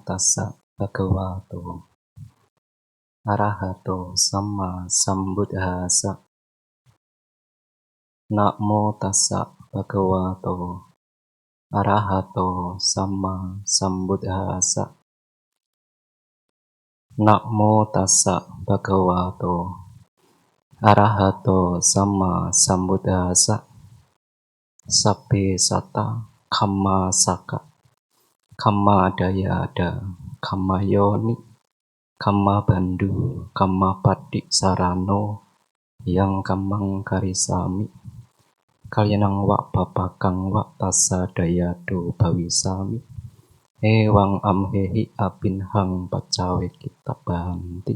tassa bhagavato arahato samma sambuddhassa. Namo tassa bhagavato arahato samma sambuddhassa. Namo tassa bhagavato arahato samma sambuddhassa. Sabbe satta kamma saka kamma dayada kamma yoni kamma bandu kamma pati sarano yang kamang karisami kalyanang wa papakang wa tassa dayado bawisami ewang amhehi apinhang pacawe kita banti.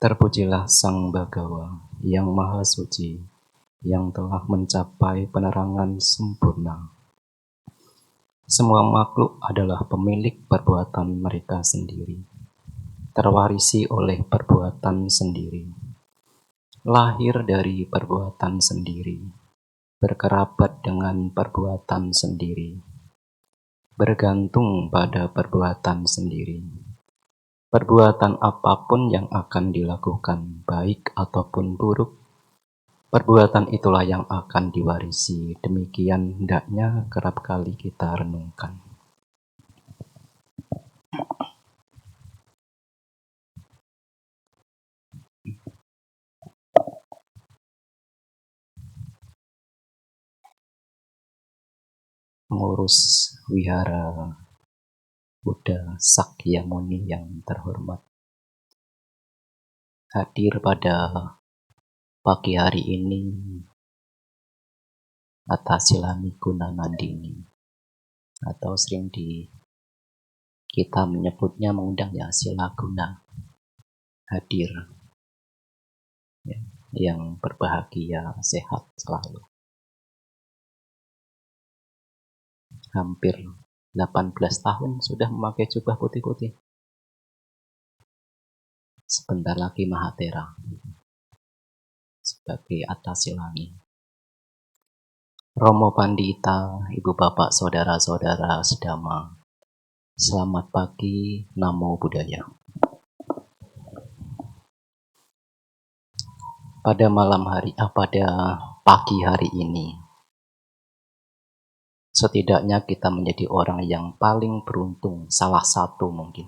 Terpujilah Sang Bhagawa yang Maha Suci, yang telah mencapai penerangan sempurna. Semua makhluk adalah pemilik perbuatan mereka sendiri, terwarisi oleh perbuatan sendiri, lahir dari perbuatan sendiri, berkerabat dengan perbuatan sendiri, bergantung pada perbuatan sendiri. Perbuatan apapun yang akan dilakukan, baik ataupun buruk, perbuatan itulah yang akan diwarisi. Demikian hendaknya kerap kali kita renungkan. Pengurus Wihara Buddha Sakyamuni yang terhormat, hadir pada pagi hari ini Atasila Guna Nandini, atau sering kita menyebutnya mengundang ya Sila Guna, hadir ya, yang berbahagia, sehat selalu. Hampir 18 tahun sudah memakai jubah putih-putih. Sebentar lagi Mahatera sebagai Atasilangi. Romo Pandita, Ibu Bapak, Saudara-saudara sedama, selamat pagi, Namo Buddhaya. Pada pagi hari ini, setidaknya kita menjadi orang yang paling beruntung, salah satu mungkin.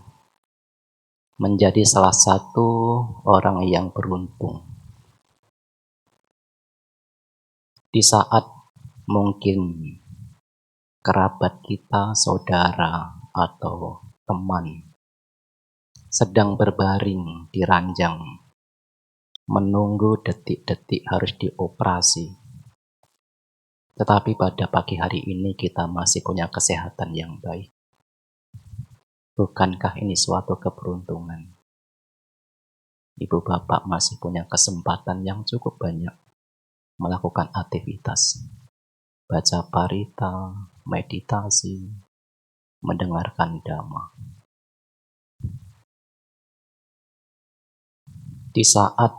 Menjadi salah satu orang yang beruntung. Di saat mungkin kerabat kita, saudara, atau teman sedang berbaring di ranjang, menunggu detik-detik harus dioperasi. Tetapi pada pagi hari ini kita masih punya kesehatan yang baik. Bukankah ini suatu keberuntungan? Ibu bapak masih punya kesempatan yang cukup banyak melakukan aktivitas, baca parita, meditasi, mendengarkan dhamma. Di saat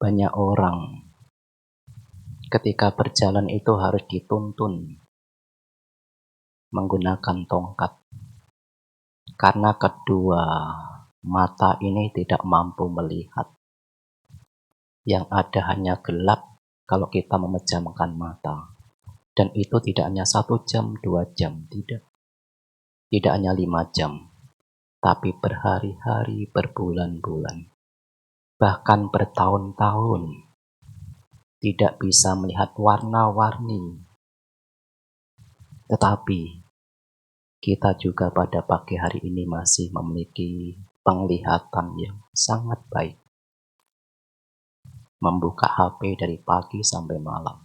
banyak orang ketika berjalan itu harus dituntun menggunakan tongkat, karena kedua mata ini tidak mampu melihat. Yang ada hanya gelap kalau kita memejamkan mata. Dan itu tidak hanya 1 jam, 2 jam, tidak. Tidak hanya 5 jam, tapi berhari-hari, berbulan-bulan, bahkan bertahun-tahun tidak bisa melihat warna-warni. Tetapi kita juga pada pagi hari ini masih memiliki penglihatan yang sangat baik. Membuka HP dari pagi sampai malam,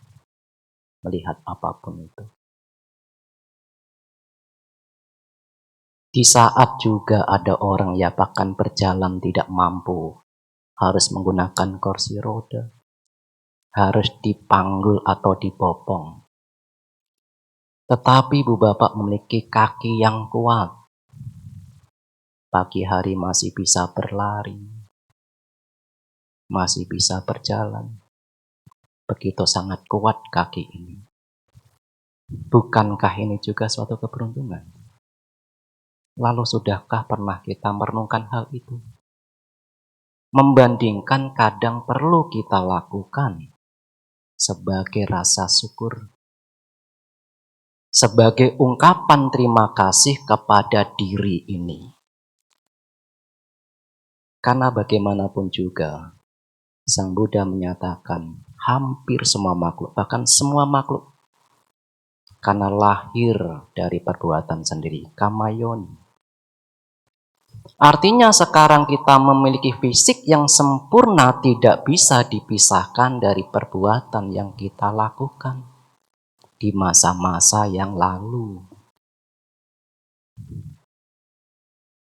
melihat apapun itu. Di saat juga ada orang yang bahkan berjalan tidak mampu, harus menggunakan kursi roda, harus dipanggul atau dibopong. Tetapi ibu bapak memiliki kaki yang kuat. Pagi hari masih bisa berlari, masih bisa berjalan. Begitu sangat kuat kaki ini. Bukankah ini juga suatu keberuntungan? Lalu sudahkah pernah kita merenungkan hal itu? Membandingkan kadang perlu kita lakukan sebagai rasa syukur, sebagai ungkapan terima kasih kepada diri ini. Karena bagaimanapun juga, Sang Buddha menyatakan hampir semua makhluk, bahkan semua makhluk, karena lahir dari perbuatan sendiri, kamayoni. Artinya sekarang kita memiliki fisik yang sempurna tidak bisa dipisahkan dari perbuatan yang kita lakukan di masa-masa yang lalu.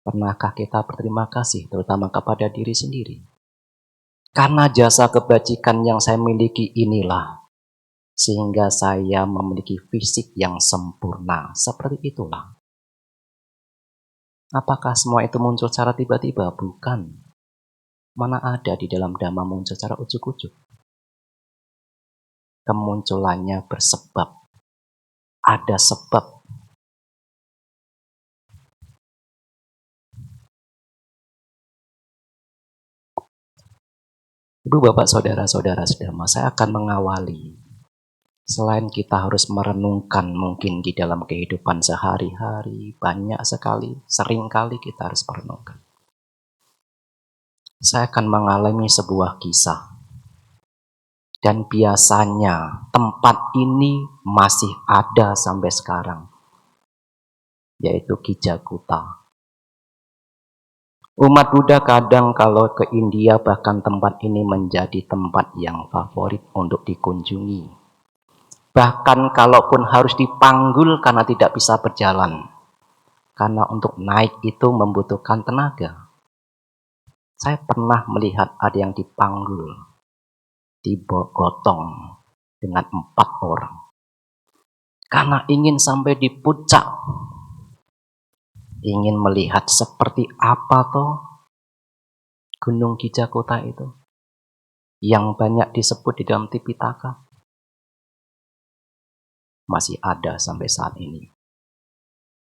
Pernahkah kita berterima kasih terutama kepada diri sendiri? Karena jasa kebajikan yang saya miliki inilah, sehingga saya memiliki fisik yang sempurna. Seperti itulah. Apakah semua itu muncul secara tiba-tiba? Bukan. Mana ada di dalam Dhamma muncul secara ujuk-ujuk. Kemunculannya bersebab. Ada sebab. Ibu, bapak, saudara-saudara sedama, saya akan mengawali. Selain kita harus merenungkan mungkin di dalam kehidupan sehari-hari, banyak sekali, seringkali kita harus merenungkan. Saya akan mengalami sebuah kisah. Dan biasanya tempat ini masih ada sampai sekarang, yaitu Kijakuta. Umat Buddha kadang kalau ke India bahkan tempat ini menjadi tempat yang favorit untuk dikunjungi. Bahkan kalaupun harus dipanggul karena tidak bisa berjalan. Karena untuk naik itu membutuhkan tenaga. Saya pernah melihat ada yang dipanggul, digotong dengan 4 orang. Karena ingin sampai di puncak. Ingin melihat seperti apa toh Gunung Kijakuta itu. Yang banyak disebut di dalam Tipitaka. Masih ada sampai saat ini.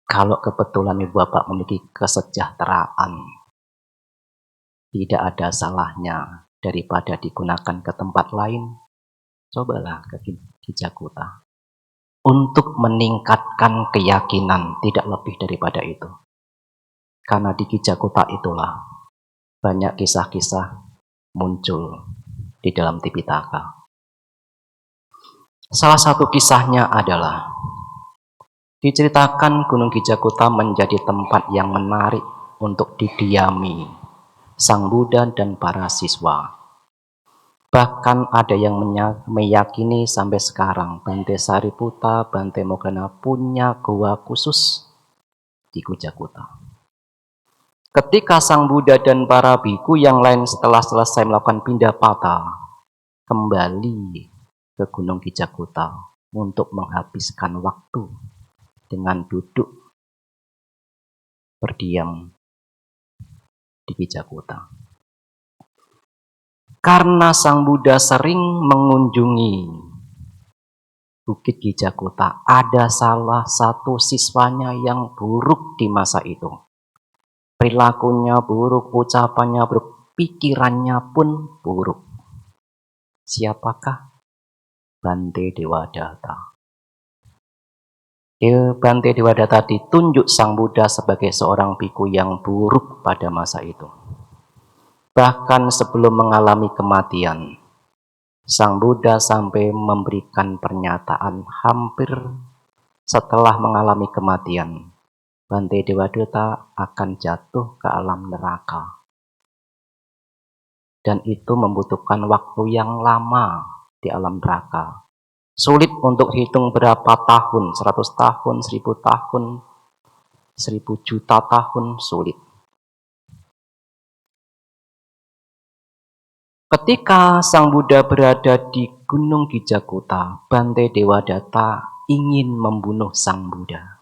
Kalau kebetulan Ibu Bapak memiliki kesejahteraan, tidak ada salahnya daripada digunakan ke tempat lain, cobalah ke Kijakuta. Untuk meningkatkan keyakinan, tidak lebih daripada itu. Karena di Kijakuta itulah banyak kisah-kisah muncul di dalam Tipitaka. Salah satu kisahnya adalah diceritakan Gunung Kijakuta menjadi tempat yang menarik untuk didiami Sang Buddha dan para siswa. Bahkan ada yang meyakini sampai sekarang Bante Sariputta, Bante Moggallana punya goa khusus di Kijakuta. Ketika Sang Buddha dan para biku yang lain setelah selesai melakukan pindapata, kembali ke Gunung Kijakuta untuk menghabiskan waktu dengan duduk berdiam di Kijakuta. Karena Sang Buddha sering mengunjungi Bukit Kijakuta, ada salah satu siswanya yang buruk di masa itu. Perilakunya buruk, ucapannya buruk, pikirannya pun buruk. Siapakah? Bante Dewadatta. Bante Dewadatta ditunjuk Sang Buddha sebagai seorang biku yang buruk pada masa itu. Bahkan sebelum mengalami kematian, Sang Buddha sampai memberikan pernyataan hampir setelah mengalami kematian, Bante Dewadatta akan jatuh ke alam neraka. Dan itu membutuhkan waktu yang lama di alam neraka. Sulit untuk hitung berapa tahun, 100 tahun, 1000 tahun, 1000 juta tahun, sulit. Ketika Sang Buddha berada di Gunung Kijakuta, Bante Dewadatta ingin membunuh Sang Buddha.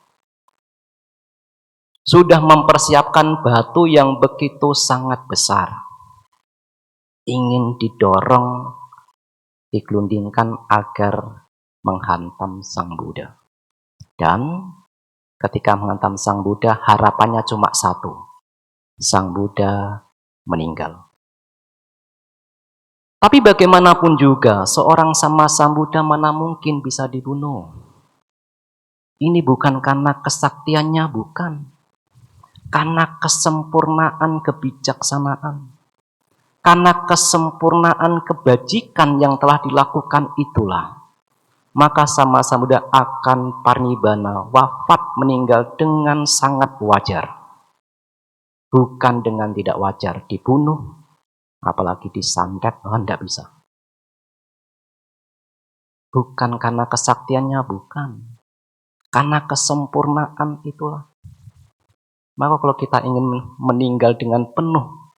Sudah mempersiapkan batu yang begitu sangat besar. Ingin didorong, digelundingkan agar menghantam Sang Buddha. Dan ketika menghantam Sang Buddha, harapannya cuma satu. Sang Buddha meninggal. Tapi bagaimanapun juga, seorang sama Sang Buddha mana mungkin bisa dibunuh. Ini bukan karena kesaktiannya, bukan. Karena kesempurnaan kebijaksanaan. Karena kesempurnaan kebajikan yang telah dilakukan itulah, maka sama Sang Buddha akan parnibbana, wafat, meninggal dengan sangat wajar. Bukan dengan tidak wajar, dibunuh, apalagi disantet, tidak bisa. Bukan karena kesaktiannya, bukan. Karena kesempurnaan itulah. Maka kalau kita ingin meninggal dengan penuh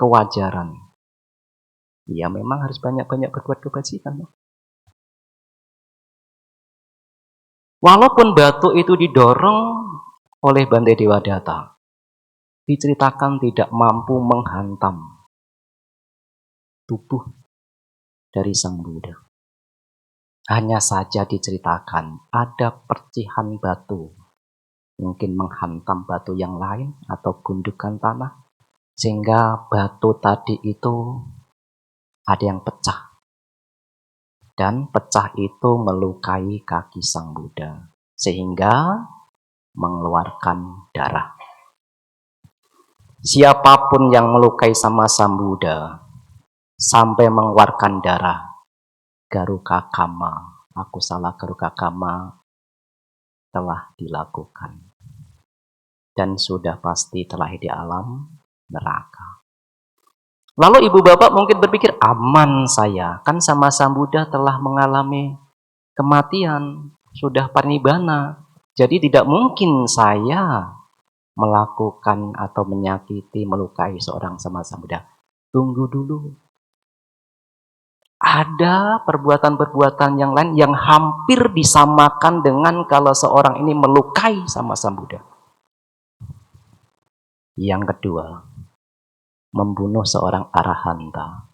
kewajaran, ya memang harus banyak-banyak berbuat kebajikan. Walaupun batu itu didorong oleh Bante Dewadatta, diceritakan tidak mampu menghantam tubuh dari Sang Buddha. Hanya saja diceritakan ada percikan batu, mungkin menghantam batu yang lain atau gundukan tanah, sehingga batu tadi itu ada yang pecah. Dan pecah itu melukai kaki Sang Buddha, sehingga mengeluarkan darah. Siapapun yang melukai sama Sang Buddha sampai mengeluarkan darah, Garuka Kama, aku salah Garuka Kama telah dilakukan. Dan sudah pasti telah di alam neraka. Lalu ibu bapak mungkin berpikir, aman saya, kan sama Sang Buddha telah mengalami kematian, sudah parnibbana, jadi tidak mungkin saya melakukan atau menyakiti, melukai seorang sama Sang Buddha. Tunggu dulu. Ada perbuatan-perbuatan yang lain yang hampir disamakan dengan kalau seorang ini melukai sama Sang Buddha. Yang kedua, membunuh seorang arahanta.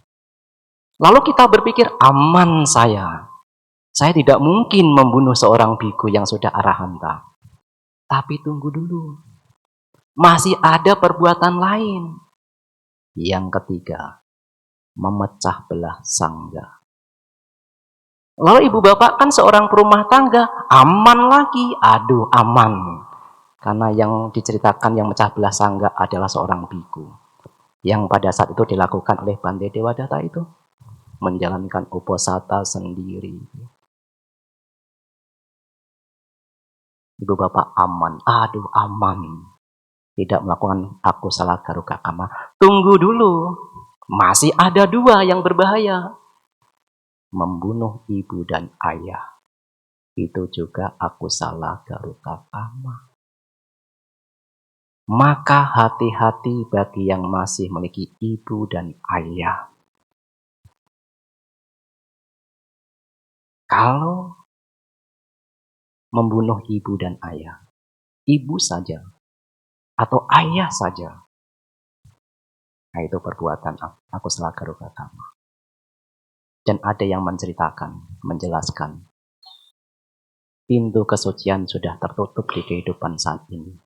Lalu kita berpikir, aman saya tidak mungkin membunuh seorang biku yang sudah arahanta. Tapi tunggu dulu, masih ada perbuatan lain. Yang ketiga, memecah belah sangga. Lalu ibu bapak kan seorang perumah tangga, aman lagi, aduh aman. Karena yang diceritakan yang mecah belah sangga adalah seorang biku. Yang pada saat itu dilakukan oleh Bante Dewadatta itu. Menjalankan uposatha sendiri. Ibu bapak aman, aduh aman. Tidak melakukan aku salah Garuka Kama. Tunggu dulu, masih ada dua yang berbahaya. Membunuh ibu dan ayah. Itu juga aku salah Garuka Kama. Maka hati-hati bagi yang masih memiliki ibu dan ayah. Kalau membunuh ibu dan ayah, ibu saja atau ayah saja, nah itu perbuatan aku salah Garuka Kama. Dan ada yang menceritakan, menjelaskan, pintu kesucian sudah tertutup di kehidupan saat ini.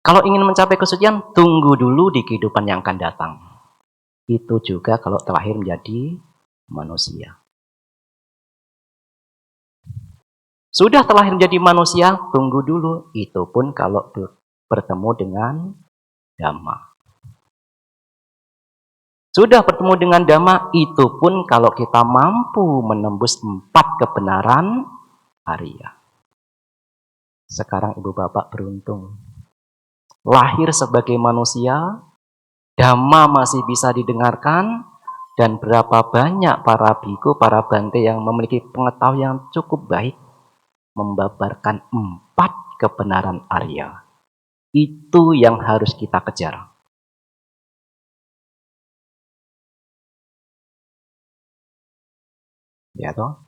Kalau ingin mencapai kesucian, tunggu dulu di kehidupan yang akan datang. Itu juga kalau terlahir menjadi manusia. Sudah terlahir menjadi manusia, tunggu dulu. Itu pun kalau bertemu dengan Dhamma. Sudah bertemu dengan Dhamma, itu pun kalau kita mampu menembus 4 kebenaran Arya. Sekarang ibu bapak beruntung. Lahir sebagai manusia, Dhamma masih bisa didengarkan, dan berapa banyak para biku, para bante yang memiliki pengetahuan yang cukup baik, membabarkan 4 kebenaran Arya. Itu yang harus kita kejar. Ya toh?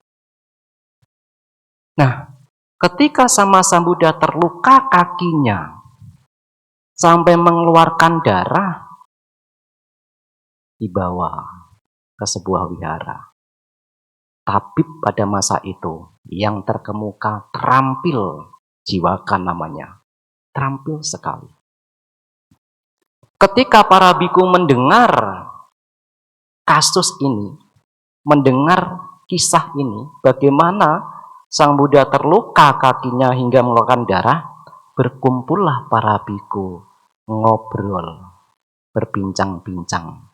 Nah, ketika sama Sang Buddha terluka kakinya, sampai mengeluarkan darah, dibawa ke sebuah wihara. tabib pada masa itu yang terkemuka, terampil, Jiwaka namanya, terampil sekali. Ketika para biku mendengar kasus ini, mendengar kisah ini, bagaimana Sang Buddha terluka kakinya hingga mengeluarkan darah, berkumpullah para biku, ngobrol, berbincang-bincang,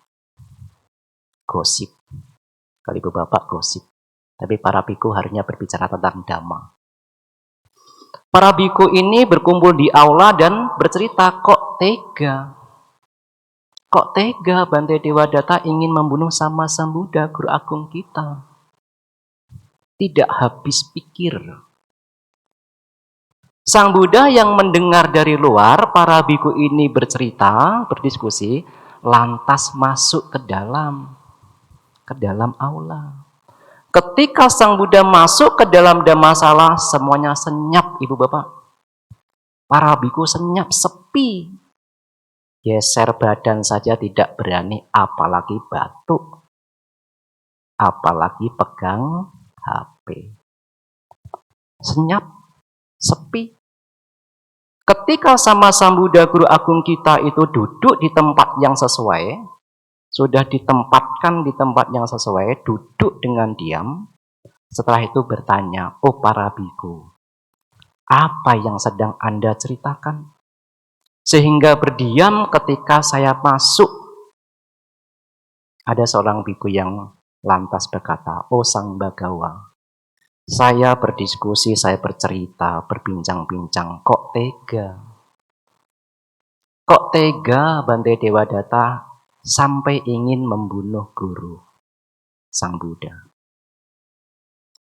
gosip. Kali ibu bapak gosip, tapi para biku harusnya berbicara tentang dhamma. Para biku ini berkumpul di aula dan bercerita, kok tega Bante Dewadatta ingin membunuh sama Sang Buddha, Guru Agung kita. Tidak habis pikir. Sang Buddha yang mendengar dari luar, para biku ini bercerita, berdiskusi, lantas masuk ke dalam aula. Ketika Sang Buddha masuk ke dalam dhammasala, semuanya senyap, ibu bapak. Para biku senyap, sepi. Geser badan saja tidak berani, apalagi batuk, apalagi pegang HP. Senyap, sepi. Ketika sama Sang Buddha Guru Agung kita itu duduk di tempat yang sesuai, sudah ditempatkan di tempat yang sesuai, duduk dengan diam. Setelah itu bertanya, oh para biku, apa yang sedang Anda ceritakan? Sehingga berdiam ketika saya masuk. Ada seorang biku yang lantas berkata, oh Sang Bagawa, saya berdiskusi, saya bercerita, berbincang-bincang, kok tega? Kok tega Bante Dewadatta sampai ingin membunuh guru Sang Buddha?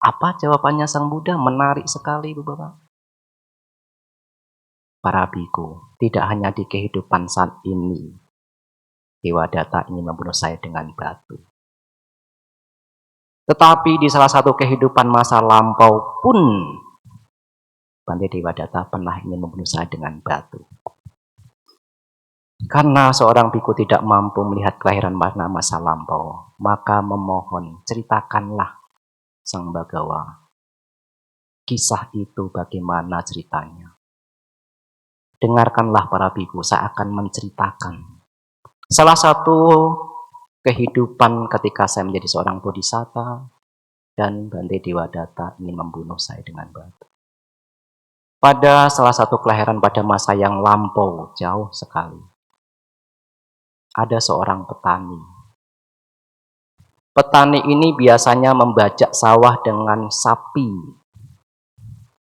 Apa jawabannya Sang Buddha? Menarik sekali, Ibu Bapak. Para biku, tidak hanya di kehidupan saat ini, Dewadatta ingin membunuh saya dengan batu. Tetapi di salah satu kehidupan masa lampau pun, Bante Dewadatta pernah ingin membunuh saya dengan batu. Karena seorang biku tidak mampu melihat kelahiran mana masa lampau, maka memohon, ceritakanlah Sang Bagawa. Kisah itu bagaimana ceritanya? Dengarkanlah para biku, saya akan menceritakan. Salah satu kehidupan ketika saya menjadi seorang bodhisatta, dan Bante Dewadatta ingin membunuh saya dengan batu. Pada salah satu kelahiran pada masa yang lampau, jauh sekali, ada seorang petani. Petani ini biasanya membajak sawah dengan sapi.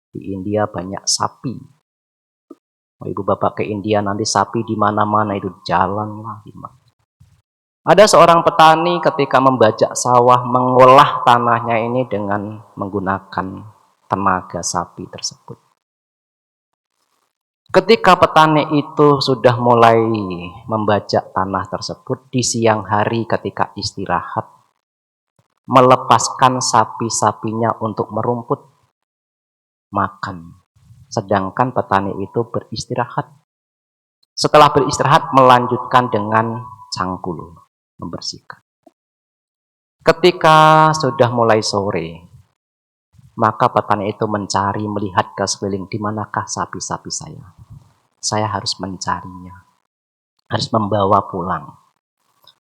Di India banyak sapi. Oh, ibu bapak ke India nanti sapi di mana-mana itu jalan lah. Ada seorang petani ketika membajak sawah, mengolah tanahnya ini dengan menggunakan tenaga sapi tersebut. Ketika petani itu sudah mulai membajak tanah tersebut, di siang hari ketika istirahat, melepaskan sapi-sapinya untuk merumput, makan. Sedangkan petani itu beristirahat. Setelah beristirahat, melanjutkan dengan cangkul, membersihkan. Ketika sudah mulai sore, maka petani itu mencari, melihat ke sekeliling, di manakah sapi-sapi saya. Saya harus mencarinya, harus membawa pulang.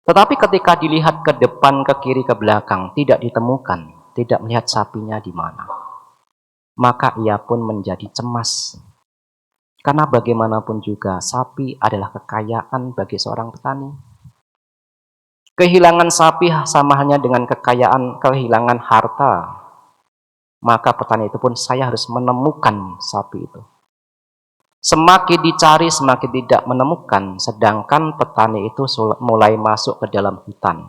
Tetapi ketika dilihat ke depan, ke kiri, ke belakang, tidak ditemukan, tidak melihat sapinya di mana. Maka ia pun menjadi cemas. Karena bagaimanapun juga sapi adalah kekayaan bagi seorang petani. Kehilangan sapi sama halnya dengan kehilangan harta. Maka petani itu pun, saya harus menemukan sapi itu. Semakin dicari, semakin tidak menemukan. Sedangkan petani itu mulai masuk ke dalam hutan,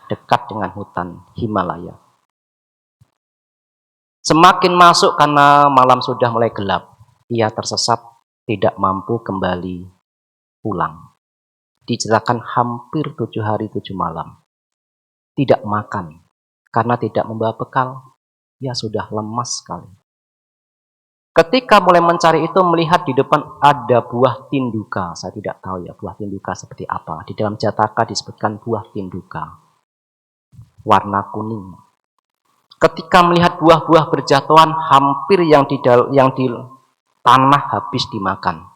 dekat dengan hutan Himalaya. Semakin masuk karena malam sudah mulai gelap, ia tersesat, tidak mampu kembali pulang. Diceritakan hampir 7 hari 7 malam. Tidak makan, karena tidak membawa bekal. Ia sudah lemas sekali. Ketika mulai mencari itu, melihat di depan ada buah tinduka. Saya tidak tahu ya buah tinduka seperti apa. Di dalam Jataka disebutkan buah tinduka. Warna kuning. Ketika melihat buah-buah berjatuhan, hampir yang di tanah habis dimakan.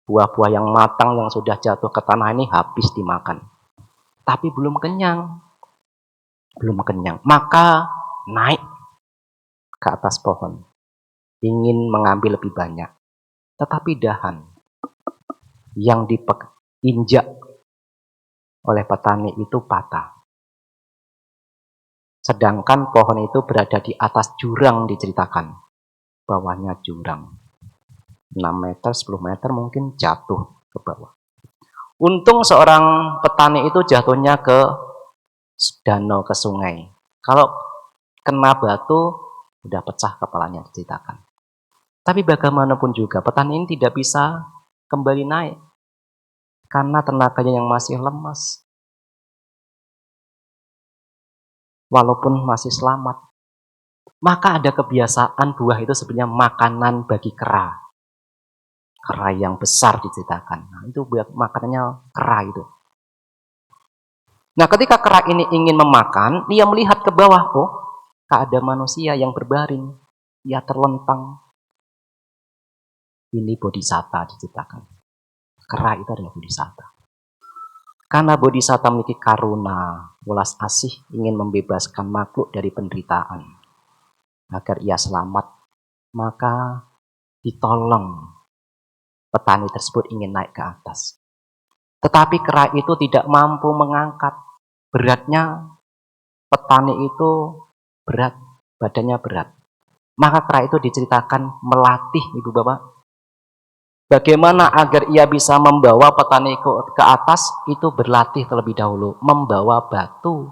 Buah-buah yang matang yang sudah jatuh ke tanah ini habis dimakan. Tapi belum kenyang. Belum kenyang. Maka naik ke atas pohon. Ingin mengambil lebih banyak. Tetapi dahan yang diinjak oleh petani itu patah. Sedangkan pohon itu berada di atas jurang diceritakan. Bawahnya jurang. 6 meter, 10 meter mungkin jatuh ke bawah. Untung seorang petani itu jatuhnya ke danau, ke sungai. Kalau kena batu, udah pecah kepalanya diceritakan. Tapi bagaimanapun juga, petani ini tidak bisa kembali naik. Karena tenaganya yang masih lemas. Walaupun masih selamat. Maka ada kebiasaan buah itu sebenarnya makanan bagi kera. Kera yang besar diceritakan. Nah, itu makanannya kera itu. Nah, ketika kera ini ingin memakan, dia melihat ke bawah. Oh, ada manusia yang berbaring. Dia terlentang. Ini bodhisatta diceritakan. Kera itu adalah bodhisatta. Karena bodhisatta memiliki karuna, welas asih, ingin membebaskan makhluk dari penderitaan. Agar ia selamat, maka ditolong. Petani tersebut ingin naik ke atas. Tetapi kera itu tidak mampu mengangkat. Beratnya petani itu berat, badannya berat. Maka kera itu diceritakan melatih, Ibu Bapak. Bagaimana agar ia bisa membawa petani ke atas, itu berlatih terlebih dahulu. Membawa batu.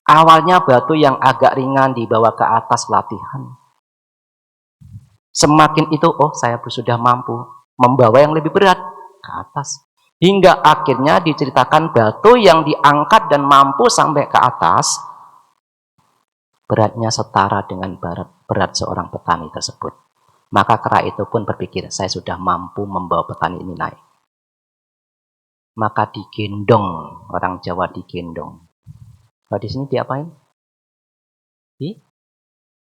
Awalnya batu yang agak ringan dibawa ke atas latihan. Semakin itu, oh saya sudah mampu membawa yang lebih berat ke atas. Hingga akhirnya diceritakan batu yang diangkat dan mampu sampai ke atas, beratnya setara dengan berat seorang petani tersebut. Maka kera itu pun berpikir, saya sudah mampu membawa petani ini naik. Maka digendong, orang Jawa digendong. Kalau di sini diapain?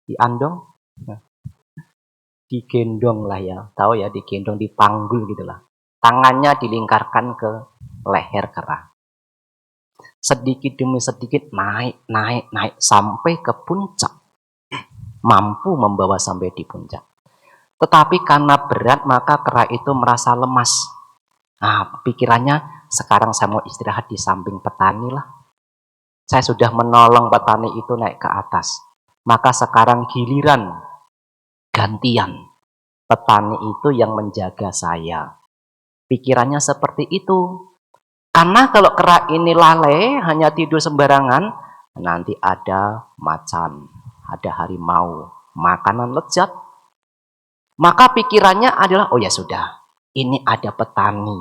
Diandong? Nah. Digendong lah ya, tahu ya, digendong, dipanggul gitulah. Tangannya dilingkarkan ke leher kera. Sedikit demi sedikit naik sampai ke puncak. Mampu membawa sampai di puncak. Tetapi karena berat, maka kera itu merasa lemas. Nah, pikirannya, sekarang saya mau istirahat di samping petani lah. Saya sudah menolong petani itu naik ke atas. Maka sekarang giliran gantian. Petani itu yang menjaga saya. Pikirannya seperti itu. Karena kalau kera ini lalai, hanya tidur sembarangan, nanti ada macan, ada harimau, makanan lezat. Maka pikirannya adalah, oh ya sudah, ini ada petani,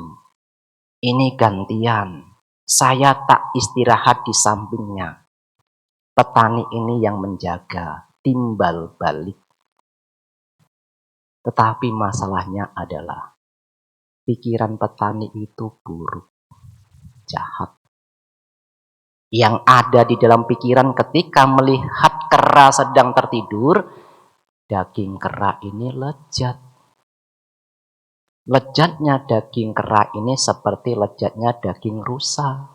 ini gantian. Saya tak istirahat di sampingnya. Petani ini yang menjaga, timbal balik. Tetapi masalahnya adalah, pikiran petani itu buruk, jahat. Yang ada di dalam pikiran ketika melihat kera sedang tertidur, daging kera ini lezat. Lezatnya daging kera ini seperti lezatnya daging rusa.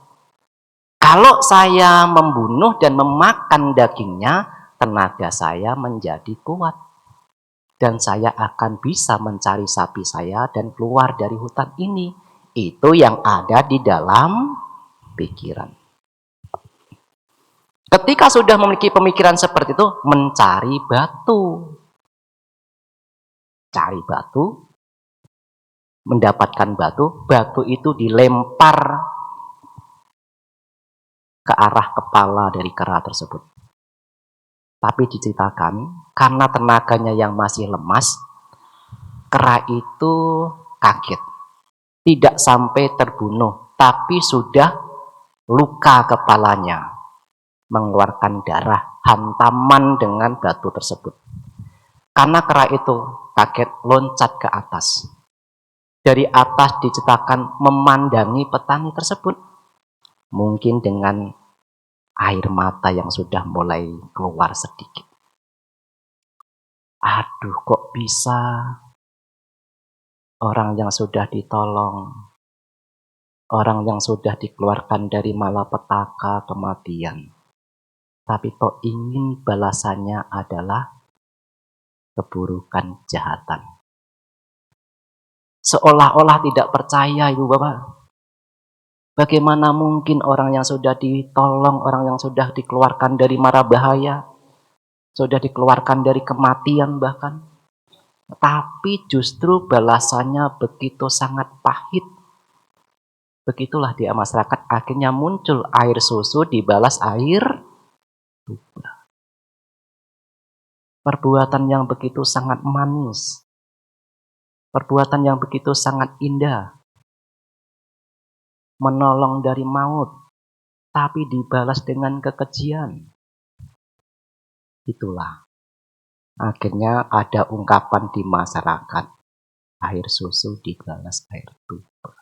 Kalau saya membunuh dan memakan dagingnya, tenaga saya menjadi kuat. Dan saya akan bisa mencari sapi saya dan keluar dari hutan ini. Itu yang ada di dalam pikiran. Ketika sudah memiliki pemikiran seperti itu, mencari batu. Cari batu, mendapatkan batu itu dilempar ke arah kepala dari kera tersebut. Tapi diceritakan, karena tenaganya yang masih lemas, kera itu kaget. Tidak sampai terbunuh, tapi sudah luka kepalanya. Mengeluarkan darah, hantaman dengan batu tersebut. Karena kera itu kaget, loncat ke atas. Dari atas diceritakan memandangi petani tersebut. Mungkin dengan air mata yang sudah mulai keluar sedikit. Aduh, kok bisa orang yang sudah ditolong, orang yang sudah dikeluarkan dari malapetaka kematian, tapi kok ingin balasannya adalah keburukan, kejahatan. Seolah-olah tidak percaya, Ibu Bapak. Bagaimana mungkin orang yang sudah ditolong, orang yang sudah dikeluarkan dari mara bahaya, sudah dikeluarkan dari kematian bahkan, tapi justru balasannya begitu sangat pahit. Begitulah dia masyarakat, akhirnya muncul air susu dibalas air tuba. Perbuatan yang begitu sangat manis, perbuatan yang begitu sangat indah, menolong dari maut, tapi dibalas dengan kekejian. Itulah akhirnya ada ungkapan di masyarakat, air susu dibalas air tuba.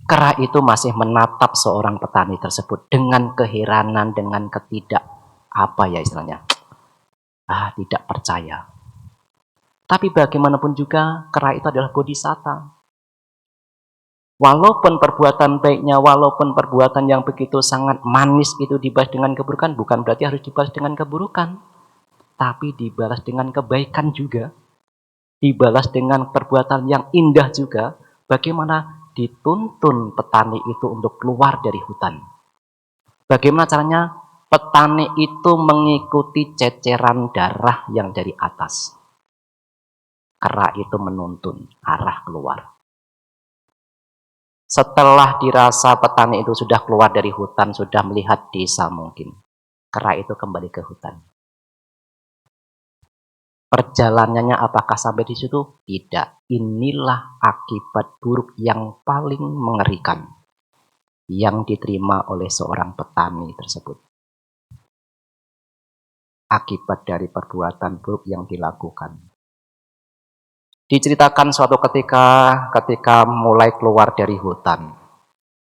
Kera itu masih menatap seorang petani tersebut dengan keheranan, dengan tidak percaya. Tapi bagaimanapun juga kera itu adalah bodhisatta. Walaupun perbuatan baiknya, walaupun perbuatan yang begitu sangat manis itu dibalas dengan keburukan, bukan berarti harus dibalas dengan keburukan, tapi dibalas dengan kebaikan juga, dibalas dengan perbuatan yang indah juga. Bagaimana dituntun petani itu untuk keluar dari hutan? Bagaimana caranya? Petani itu mengikuti ceceran darah yang dari atas. Kera itu menuntun arah keluar. Setelah dirasa petani itu sudah keluar dari hutan, sudah melihat desa mungkin, kera itu kembali ke hutan. Perjalanannya apakah sampai di situ? Tidak. Inilah akibat buruk yang paling mengerikan yang diterima oleh seorang petani tersebut. Akibat dari perbuatan buruk yang dilakukan. Diceritakan suatu ketika mulai keluar dari hutan,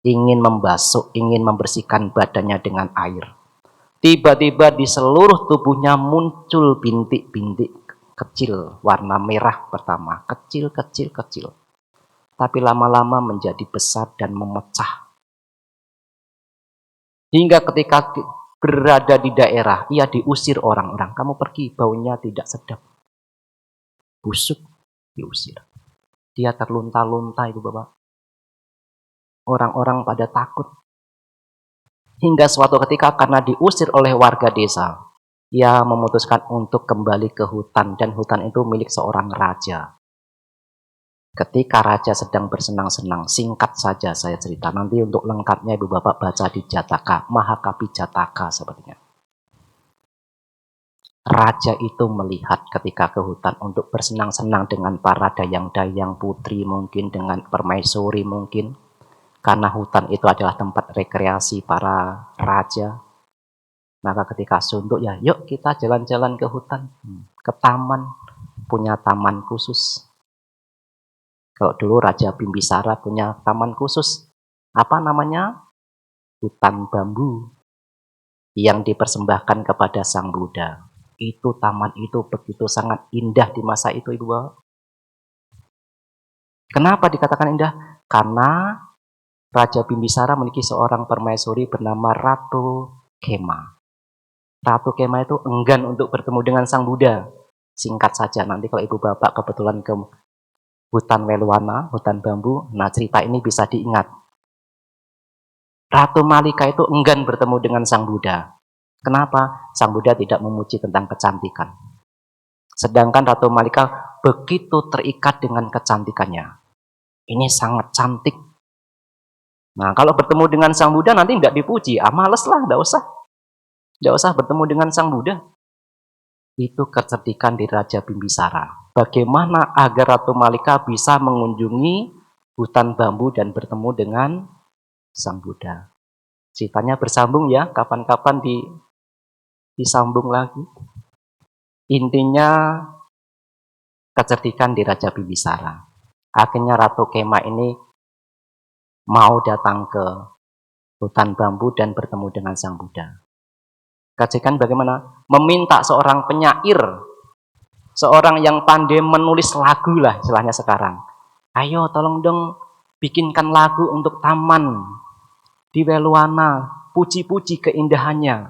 ingin membasuh, ingin membersihkan badannya dengan air. Tiba-tiba di seluruh tubuhnya muncul bintik-bintik kecil, warna merah pertama, kecil. Tapi lama-lama menjadi besar dan memecah. Hingga ketika berada di daerah, ia diusir orang-orang. Kamu pergi, baunya tidak sedap. Busuk, diusir. Dia terlunta-lunta, Ibu Bapak. Orang-orang pada takut. Hingga suatu ketika karena diusir oleh warga desa, ia memutuskan untuk kembali ke hutan, dan hutan itu milik seorang raja. Ketika raja sedang bersenang-senang, singkat saja saya cerita, nanti untuk lengkapnya Ibu Bapak baca di Jataka, Mahakapi Jataka sepertinya. Raja itu melihat ketika ke hutan untuk bersenang-senang dengan para dayang-dayang putri mungkin, dengan permaisuri mungkin. Karena hutan itu adalah tempat rekreasi para raja. Maka ketika suntuk, ya yuk kita jalan-jalan ke hutan, ke taman, punya taman khusus. Kalau dulu Raja Bimbisara punya taman khusus. Apa namanya? Hutan bambu yang dipersembahkan kepada Sang Buddha. Itu taman itu begitu sangat indah di masa itu, Ibu Bapak. Kenapa dikatakan indah? Karena Raja Bimbisara memiliki seorang permaisuri bernama Ratu Kema. Ratu Kema itu enggan untuk bertemu dengan Sang Buddha. Singkat saja, nanti kalau Ibu Bapak kebetulan ke hutan Leluwana, hutan bambu, nah cerita ini bisa diingat. Ratu Malika itu enggan bertemu dengan Sang Buddha. Kenapa? Sang Buddha tidak memuji tentang kecantikan. Sedangkan Ratu Malika begitu terikat dengan kecantikannya. Ini sangat cantik. Nah, kalau bertemu dengan Sang Buddha nanti nggak dipuji. Males lah, nggak usah bertemu dengan Sang Buddha. Itu kecerdikan di Raja Bimbisara. Bagaimana agar Ratu Malika bisa mengunjungi hutan bambu dan bertemu dengan Sang Buddha. Ceritanya bersambung ya, kapan-kapan disambung lagi. Intinya kecerdikan di Raja Bimbisara. Akhirnya Ratu Kema ini mau datang ke hutan bambu dan bertemu dengan Sang Buddha. Kajikan bagaimana meminta seorang penyair, seorang yang pandai menulis lagu lah istilahnya sekarang. Ayo tolong dong bikinkan lagu untuk taman di Weluwana, puji-puji keindahannya.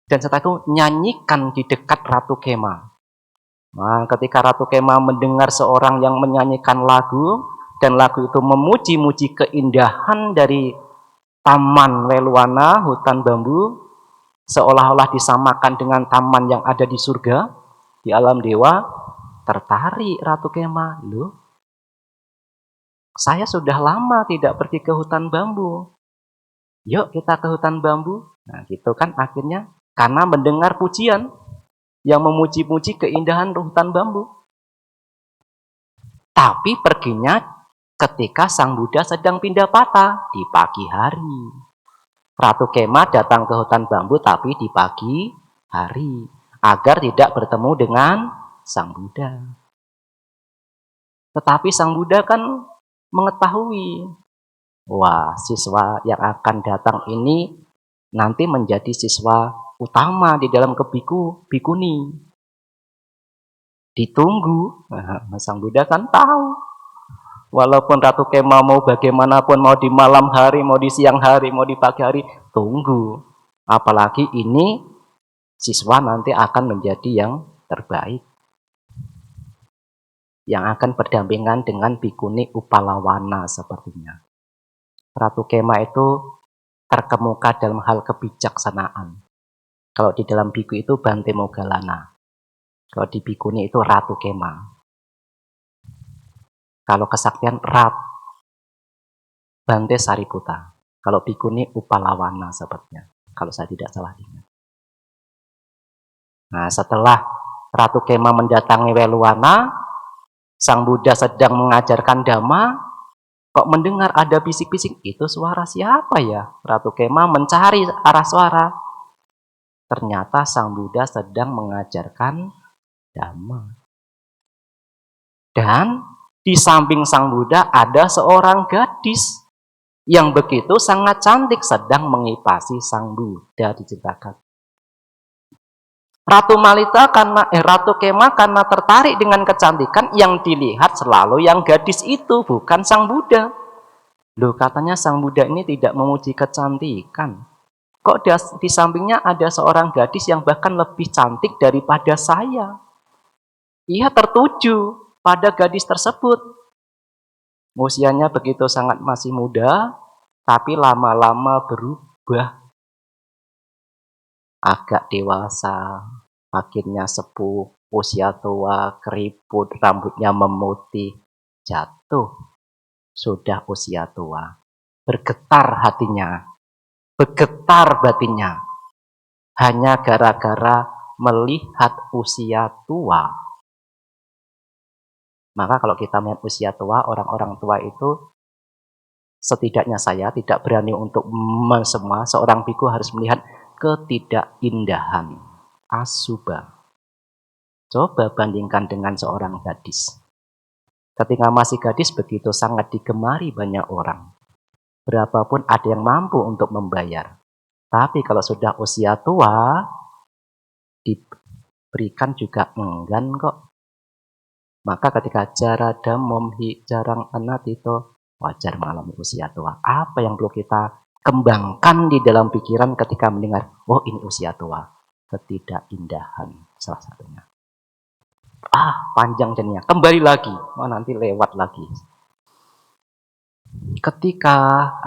Dan setelah itu nyanyikan di dekat Ratu Kema. Nah, ketika Ratu Kema mendengar seorang yang menyanyikan lagu, dan lagu itu memuji-muji keindahan dari taman Weluwana, hutan bambu, seolah-olah disamakan dengan taman yang ada di surga, di alam dewa, tertarik Ratu Kema. Loh, saya sudah lama tidak pergi ke hutan bambu. Yuk kita ke hutan bambu. Nah gitu kan akhirnya, karena mendengar pujian yang memuji-muji keindahan hutan bambu. Tapi perginya ketika Sang Buddha sedang pindah patah di pagi hari. Ratu Kema datang ke hutan bambu tapi di pagi hari agar tidak bertemu dengan Sang Buddha. Tetapi Sang Buddha kan mengetahui, wah siswa yang akan datang ini nanti menjadi siswa utama di dalam bikuni. Ditunggu. Nah, Sang Buddha kan tahu. Walaupun Ratu Kema mau bagaimanapun, mau di malam hari, mau di siang hari, mau di pagi hari, tunggu. Apalagi ini siswa nanti akan menjadi yang terbaik. Yang akan berdampingan dengan bikuni Upalawana sepertinya. Ratu Kema itu terkemuka dalam hal kebijaksanaan. Kalau di dalam biku itu Bante Moggallana. Kalau di bikuni itu Ratu Kema. Kalau kesaktian Bante Sariputta. Kalau bikuni Upalawana sepertinya. Kalau saya tidak salah ingat. Nah setelah Ratu Kema mendatangi Weluwana, Sang Buddha sedang mengajarkan Dhamma, kok mendengar ada bisik-bisik, itu suara siapa ya? Ratu Kema mencari arah suara. Ternyata Sang Buddha sedang mengajarkan Dhamma. Dan di samping Sang Buddha ada seorang gadis yang begitu sangat cantik sedang mengipasi Sang Buddha diceritakan. Ratu Kema karena tertarik dengan kecantikan, yang dilihat selalu yang gadis itu, bukan Sang Buddha. Loh, katanya Sang Buddha ini tidak memuji kecantikan. Kok di sampingnya ada seorang gadis yang bahkan lebih cantik daripada saya? Ia tertuju pada gadis tersebut. Usianya begitu sangat masih muda, tapi lama-lama berubah. Agak dewasa, akhirnya sepuh, usia tua, keriput, rambutnya memutih, jatuh. Sudah usia tua. Bergetar hatinya, bergetar batinnya. Hanya gara-gara melihat usia tua. Maka kalau kita melihat usia tua, orang-orang tua itu, setidaknya saya tidak berani untuk semua, seorang biku harus melihat ketidakindahan, asubha. Coba bandingkan dengan seorang gadis. Ketika masih gadis begitu sangat digemari banyak orang. Berapapun ada yang mampu untuk membayar. Tapi kalau sudah usia tua, diberikan juga enggan kok. Maka ketika jarada momhi jarang anat itu wajar mengalami usia tua. Apa yang perlu kita kembangkan di dalam pikiran ketika mendengar, oh ini usia tua. Ketidakindahan salah satunya. Panjang jadinya. Kembali lagi. Nanti lewat lagi. Ketika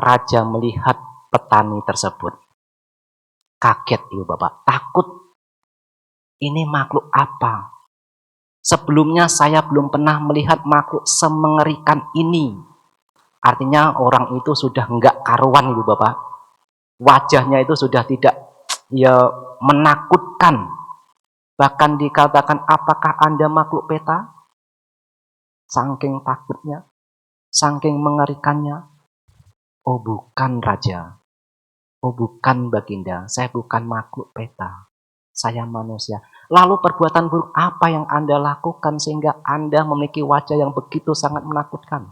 raja melihat petani tersebut, kaget ibu bapak, takut. Ini makhluk apa? Sebelumnya saya belum pernah melihat makhluk semengerikan ini. Artinya orang itu sudah enggak karuan ibu bapak. Wajahnya itu sudah tidak menakutkan. Bahkan dikatakan, apakah Anda makhluk peta? Saking takutnya, saking mengerikannya. Oh bukan raja. Oh bukan baginda, saya bukan makhluk peta. Saya manusia. Lalu perbuatan buruk apa yang Anda lakukan sehingga Anda memiliki wajah yang begitu sangat menakutkan?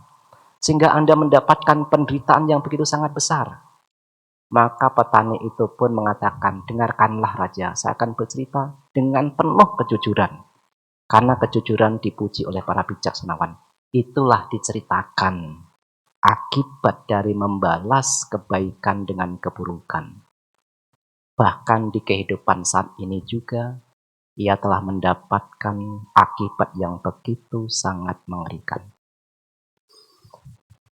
Sehingga Anda mendapatkan penderitaan yang begitu sangat besar. Maka petani itu pun mengatakan, dengarkanlah raja, saya akan bercerita dengan penuh kejujuran. Karena kejujuran dipuji oleh para bijaksanawan. Itulah diceritakan akibat dari membalas kebaikan dengan keburukan. Bahkan di kehidupan saat ini juga, ia telah mendapatkan akibat yang begitu sangat mengerikan.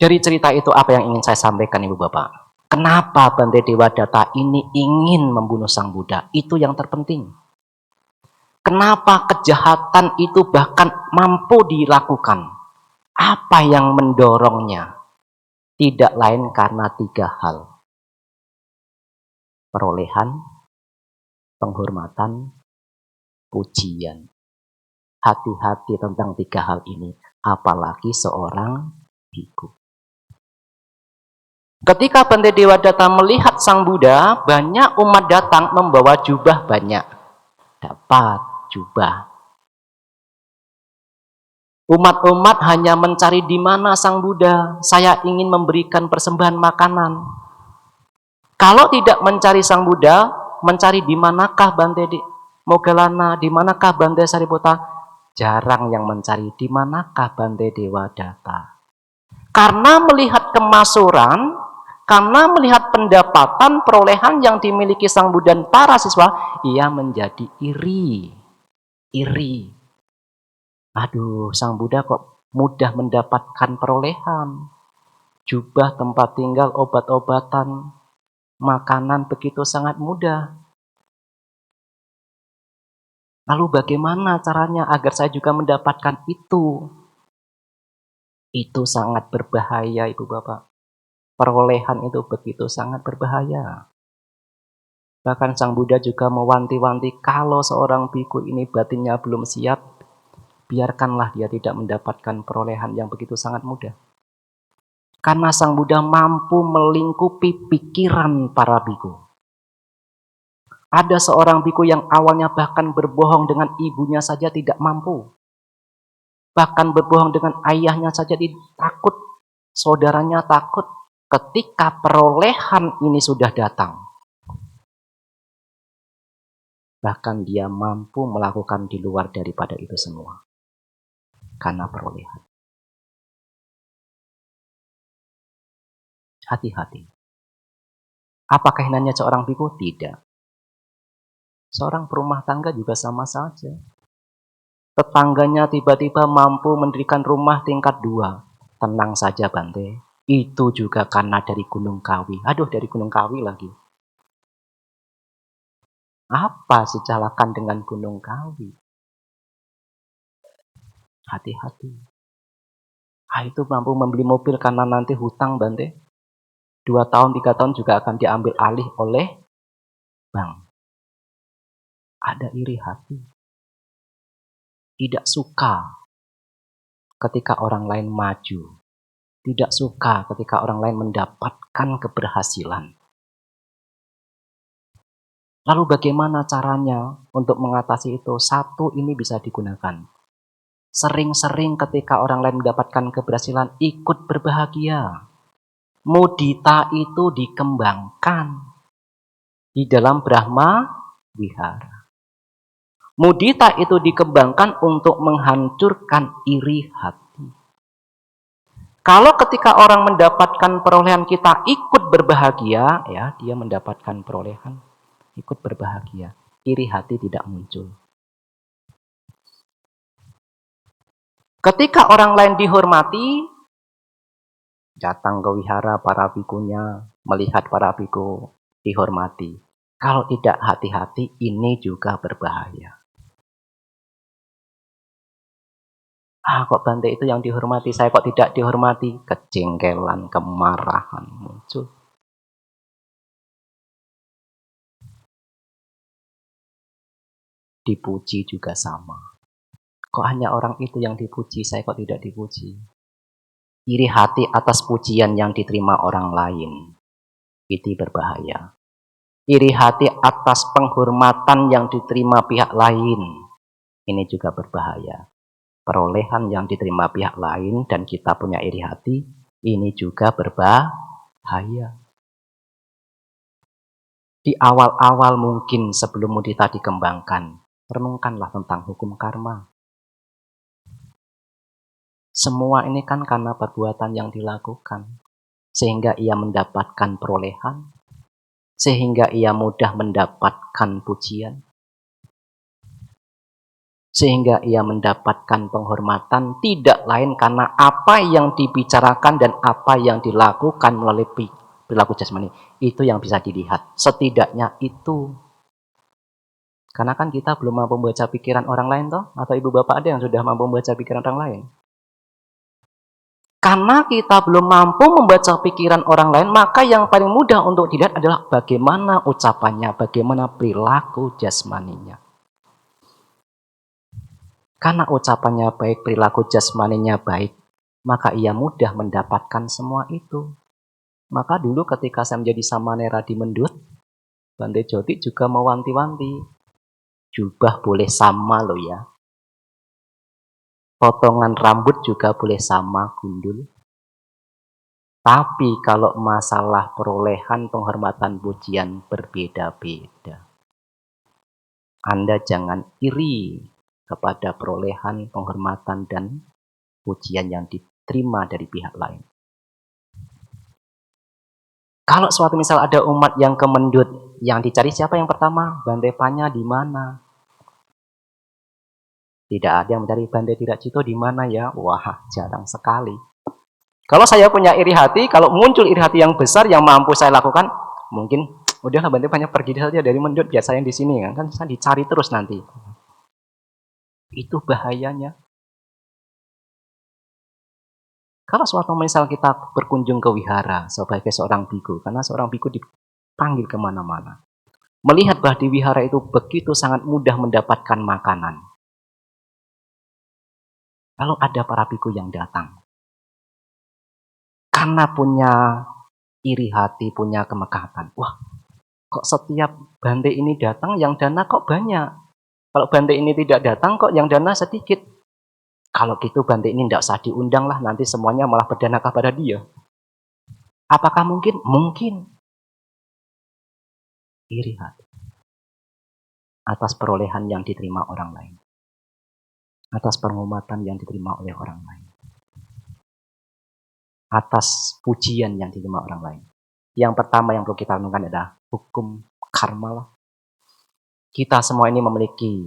Dari cerita itu apa yang ingin saya sampaikan Ibu Bapak? Kenapa Bante Dewadatta ini ingin membunuh Sang Buddha? Itu yang terpenting. Kenapa kejahatan itu bahkan mampu dilakukan? Apa yang mendorongnya? Tidak lain karena 3 hal. Perolehan, penghormatan, pujian. Hati-hati tentang 3 hal ini, apalagi seorang biku. Ketika Bante Dewadatta melihat Sang Buddha, banyak umat datang membawa jubah banyak. Dapat jubah. Umat-umat hanya mencari di mana Sang Buddha. Saya ingin memberikan persembahan makanan. Kalau tidak mencari Sang Buddha, mencari di manakah Bante Moggallana, di manakah Bante Sariputta? Jarang yang mencari di manakah Bante Dewadatta. Karena melihat kemasuran, karena melihat pendapatan perolehan yang dimiliki Sang Buddha dan para siswa, ia menjadi iri. Aduh, Sang Buddha kok mudah mendapatkan perolehan. Jubah, tempat tinggal, obat-obatan, makanan begitu sangat mudah. Lalu bagaimana caranya agar saya juga mendapatkan itu? Itu sangat berbahaya Ibu Bapak. Perolehan itu begitu sangat berbahaya. Bahkan Sang Buddha juga mewanti-wanti kalau seorang biku ini batinnya belum siap, biarkanlah dia tidak mendapatkan perolehan yang begitu sangat mudah. Karena Sang Buddha mampu melingkupi pikiran para biku. Ada seorang biku yang awalnya bahkan berbohong dengan ibunya saja tidak mampu. Bahkan berbohong dengan ayahnya saja takut. Saudaranya takut. Ketika perolehan ini sudah datang, bahkan dia mampu melakukan di luar daripada itu semua. Karena perolehan. Hati-hati. Apakah ini hanya seorang biku? Tidak. Seorang perumah tangga juga sama saja. Tetangganya tiba-tiba mampu mendirikan rumah tingkat 2. Tenang saja Bante. Itu juga karena dari Gunung Kawi. Aduh, dari Gunung Kawi lagi. Apa secalakan dengan Gunung Kawi? Hati-hati. Itu mampu membeli mobil karena nanti hutang Bante. 2 tahun, 3 tahun juga akan diambil alih oleh bank. Ada iri hati. Tidak suka ketika orang lain maju. Tidak suka ketika orang lain mendapatkan keberhasilan. Lalu bagaimana caranya untuk mengatasi itu? 1, ini bisa digunakan. Sering-sering ketika orang lain mendapatkan keberhasilan, ikut berbahagia. Mudita itu dikembangkan di dalam Brahma Wihara. Mudita itu dikembangkan untuk menghancurkan iri hati. Kalau ketika orang mendapatkan perolehan kita ikut berbahagia, ya dia mendapatkan perolehan, ikut berbahagia. Iri hati tidak muncul. Ketika orang lain dihormati, datang ke wihara para bikunya, melihat para biku dihormati. Kalau tidak hati-hati, ini juga berbahaya. Kok Bante itu yang dihormati, saya kok tidak dihormati? Kejengkelan, kemarahan muncul. Dipuji juga sama. Kok hanya orang itu yang dipuji, saya kok tidak dipuji? Iri hati atas pujian yang diterima orang lain. Itu berbahaya. Iri hati atas penghormatan yang diterima pihak lain. Ini juga berbahaya. Perolehan yang diterima pihak lain dan kita punya iri hati, ini juga berbahaya. Di awal-awal mungkin sebelum mudita dikembangkan, renungkanlah tentang hukum karma. Semua ini kan karena perbuatan yang dilakukan, sehingga ia mendapatkan perolehan, sehingga ia mudah mendapatkan pujian, sehingga ia mendapatkan penghormatan, tidak lain karena apa yang dibicarakan dan apa yang dilakukan melalui perilaku jasmani. Itu yang bisa dilihat. Setidaknya itu. Karena kan kita belum mampu membaca pikiran orang lain toh? Atau ibu bapak ada yang sudah mampu membaca pikiran orang lain? Karena kita belum mampu membaca pikiran orang lain, maka yang paling mudah untuk dilihat adalah bagaimana ucapannya, bagaimana perilaku jasmaninya. Karena ucapannya baik, perilaku jasmaninya baik, maka ia mudah mendapatkan semua itu. Maka dulu ketika saya menjadi samanera di Mendut, Bante Joti juga mewanti-wanti, jubah boleh sama loh ya. Potongan rambut juga boleh sama, gundul. Tapi kalau masalah perolehan penghormatan pujian berbeda-beda. Anda jangan iri kepada perolehan penghormatan dan pujian yang diterima dari pihak lain. Kalau suatu misal ada umat yang kemendut, yang dicari siapa yang pertama? Bante Panya di mana? Tidak ada yang mencari Bante Tidak Cito di mana ya? Wah, jarang sekali. Kalau saya punya iri hati, kalau muncul iri hati yang besar yang mampu saya lakukan, mungkin udahlah Bante Panya pergi saja dari Mendut, biar saya di sini kan saya dicari terus nanti. Itu bahayanya. Kalau suatu misal kita berkunjung ke wihara sebagai seorang biku, karena seorang biku dipanggil kemana-mana, melihat bahwa di wihara itu begitu sangat mudah mendapatkan makanan. Lalu ada para biku yang datang, karena punya iri hati, punya kemekatan. Wah, kok setiap Bante ini datang, yang dana kok banyak. Kalau Bante ini tidak datang, kok yang dana sedikit. Kalau gitu Bante ini tidak usah diundang lah, nanti semuanya malah berdana kepada dia. Apakah mungkin? Mungkin. Iri hati atas perolehan yang diterima orang lain, atas penghormatan yang diterima oleh orang lain, atas pujian yang diterima orang lain. Yang pertama yang perlu kita renungkan adalah hukum karma lah. Kita semua ini memiliki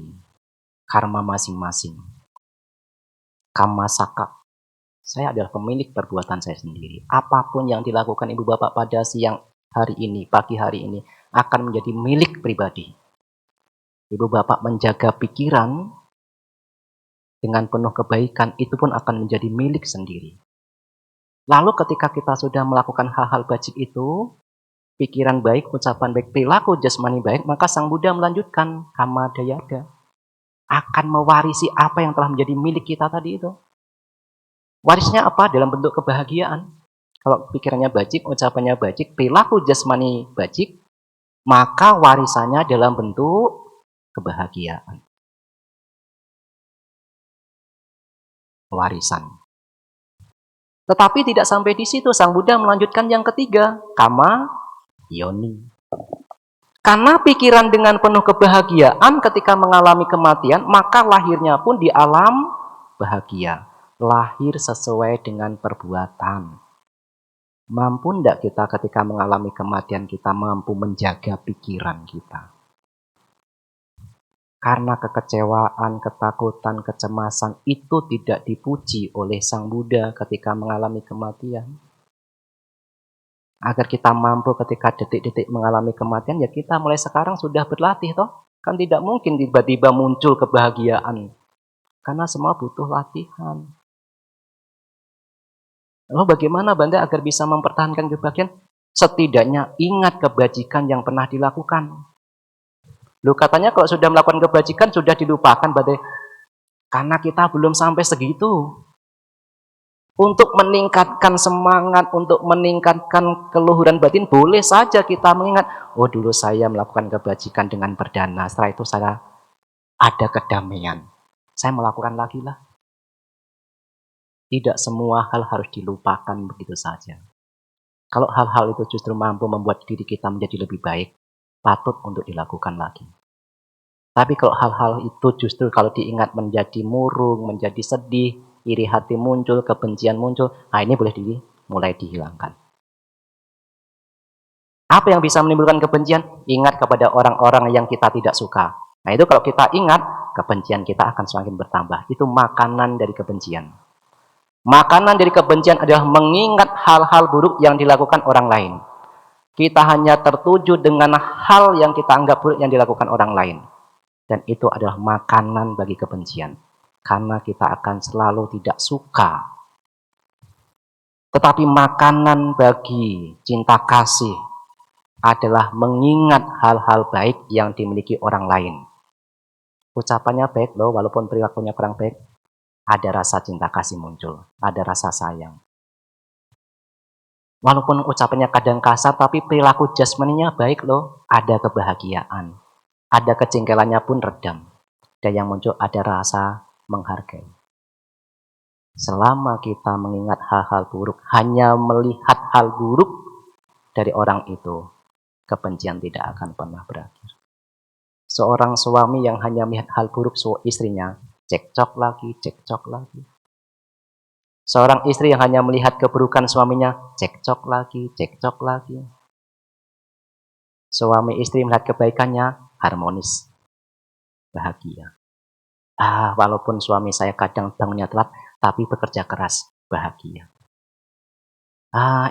karma masing-masing. Kama saka. Saya adalah pemilik perbuatan saya sendiri. Apapun yang dilakukan ibu bapak pada siang hari ini, pagi hari ini, akan menjadi milik pribadi. Ibu bapak menjaga pikiran dengan penuh kebaikan, itu pun akan menjadi milik sendiri. Lalu ketika kita sudah melakukan hal-hal bajik itu, pikiran baik, ucapan baik, perilaku jasmani baik, maka Sang Buddha melanjutkan kama dayada. Akan mewarisi apa yang telah menjadi milik kita tadi itu. Warisnya apa? Dalam bentuk kebahagiaan. Kalau pikirannya bajik, ucapannya bajik, perilaku jasmani bajik, maka warisannya dalam bentuk kebahagiaan. Warisan. Tetapi tidak sampai di situ, Sang Buddha melanjutkan yang ketiga, kama yoni. Karena pikiran dengan penuh kebahagiaan ketika mengalami kematian, maka lahirnya pun di alam bahagia. Lahir sesuai dengan perbuatan. Mampu tidak kita ketika mengalami kematian, kita mampu menjaga pikiran kita? Karena kekecewaan, ketakutan, kecemasan itu tidak dipuji oleh Sang Buddha ketika mengalami kematian. Agar kita mampu ketika detik-detik mengalami kematian, ya kita mulai sekarang sudah berlatih toh. Kan tidak mungkin tiba-tiba muncul kebahagiaan. Karena semua butuh latihan. Lalu bagaimana Bante agar bisa mempertahankan kebahagiaan? Setidaknya ingat kebajikan yang pernah dilakukan. Loh katanya kalau sudah melakukan kebajikan sudah dilupakan Bante. Karena kita belum sampai segitu. Untuk meningkatkan semangat, untuk meningkatkan keluhuran batin, boleh saja kita mengingat, oh dulu saya melakukan kebajikan dengan berdana, setelah itu saya ada kedamaian. Saya melakukan lagi lah. Tidak semua hal harus dilupakan begitu saja. Kalau hal-hal itu justru mampu membuat diri kita menjadi lebih baik, patut untuk dilakukan lagi. Tapi kalau hal-hal itu justru kalau diingat menjadi murung, menjadi sedih, iri hati muncul, kebencian muncul, nah ini boleh mulai dihilangkan. Apa yang bisa menimbulkan kebencian? Ingat kepada orang-orang yang kita tidak suka. Nah itu kalau kita ingat, kebencian kita akan semakin bertambah. Itu makanan dari kebencian. Makanan dari kebencian adalah mengingat hal-hal buruk yang dilakukan orang lain. Kita hanya tertuju dengan hal yang kita anggap buruk yang dilakukan orang lain. Dan itu adalah makanan bagi kebencian. Karena kita akan selalu tidak suka. Tetapi makanan bagi cinta kasih adalah mengingat hal-hal baik yang dimiliki orang lain. Ucapannya baik loh, walaupun perilakunya kurang baik. Ada rasa cinta kasih muncul. Ada rasa sayang. Walaupun ucapannya kadang kasar, tapi perilaku jasmaninya baik loh. Ada kebahagiaan. Ada kejengkelannya pun redam. Dan yang muncul ada rasa menghargai. Selama kita mengingat hal-hal buruk, hanya melihat hal buruk dari orang itu, kebencian tidak akan pernah berakhir. Seorang suami yang hanya melihat hal buruk istrinya, cekcok lagi, cekcok lagi. Seorang istri yang hanya melihat keburukan suaminya, cekcok lagi, cekcok lagi. Suami istri melihat kebaikannya, harmonis, bahagia. Walaupun suami saya kadang bangunnya telat, tapi bekerja keras, bahagia.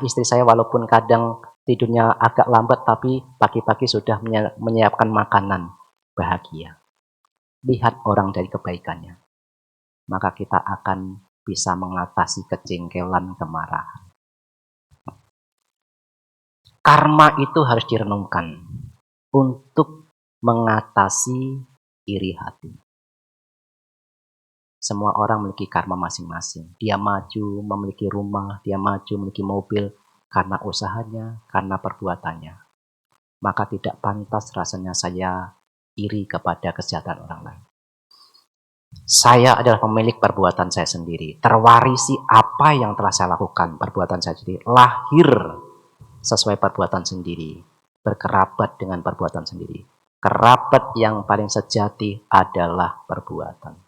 Istri saya walaupun kadang tidurnya agak lambat, tapi pagi-pagi sudah menyiapkan makanan, bahagia. Lihat orang dari kebaikannya. Maka kita akan bisa mengatasi kejengkelan, kemarahan. Karma itu harus direnungkan untuk mengatasi iri hati. Semua orang memiliki karma masing-masing. Dia maju memiliki rumah, dia maju memiliki mobil karena usahanya, karena perbuatannya. Maka tidak pantas rasanya saya iri kepada kesejahteraan orang lain. Saya adalah pemilik perbuatan saya sendiri. Terwarisi apa yang telah saya lakukan, perbuatan saya sendiri. Lahir sesuai perbuatan sendiri. Berkerabat dengan perbuatan sendiri. Kerabat yang paling sejati adalah perbuatan.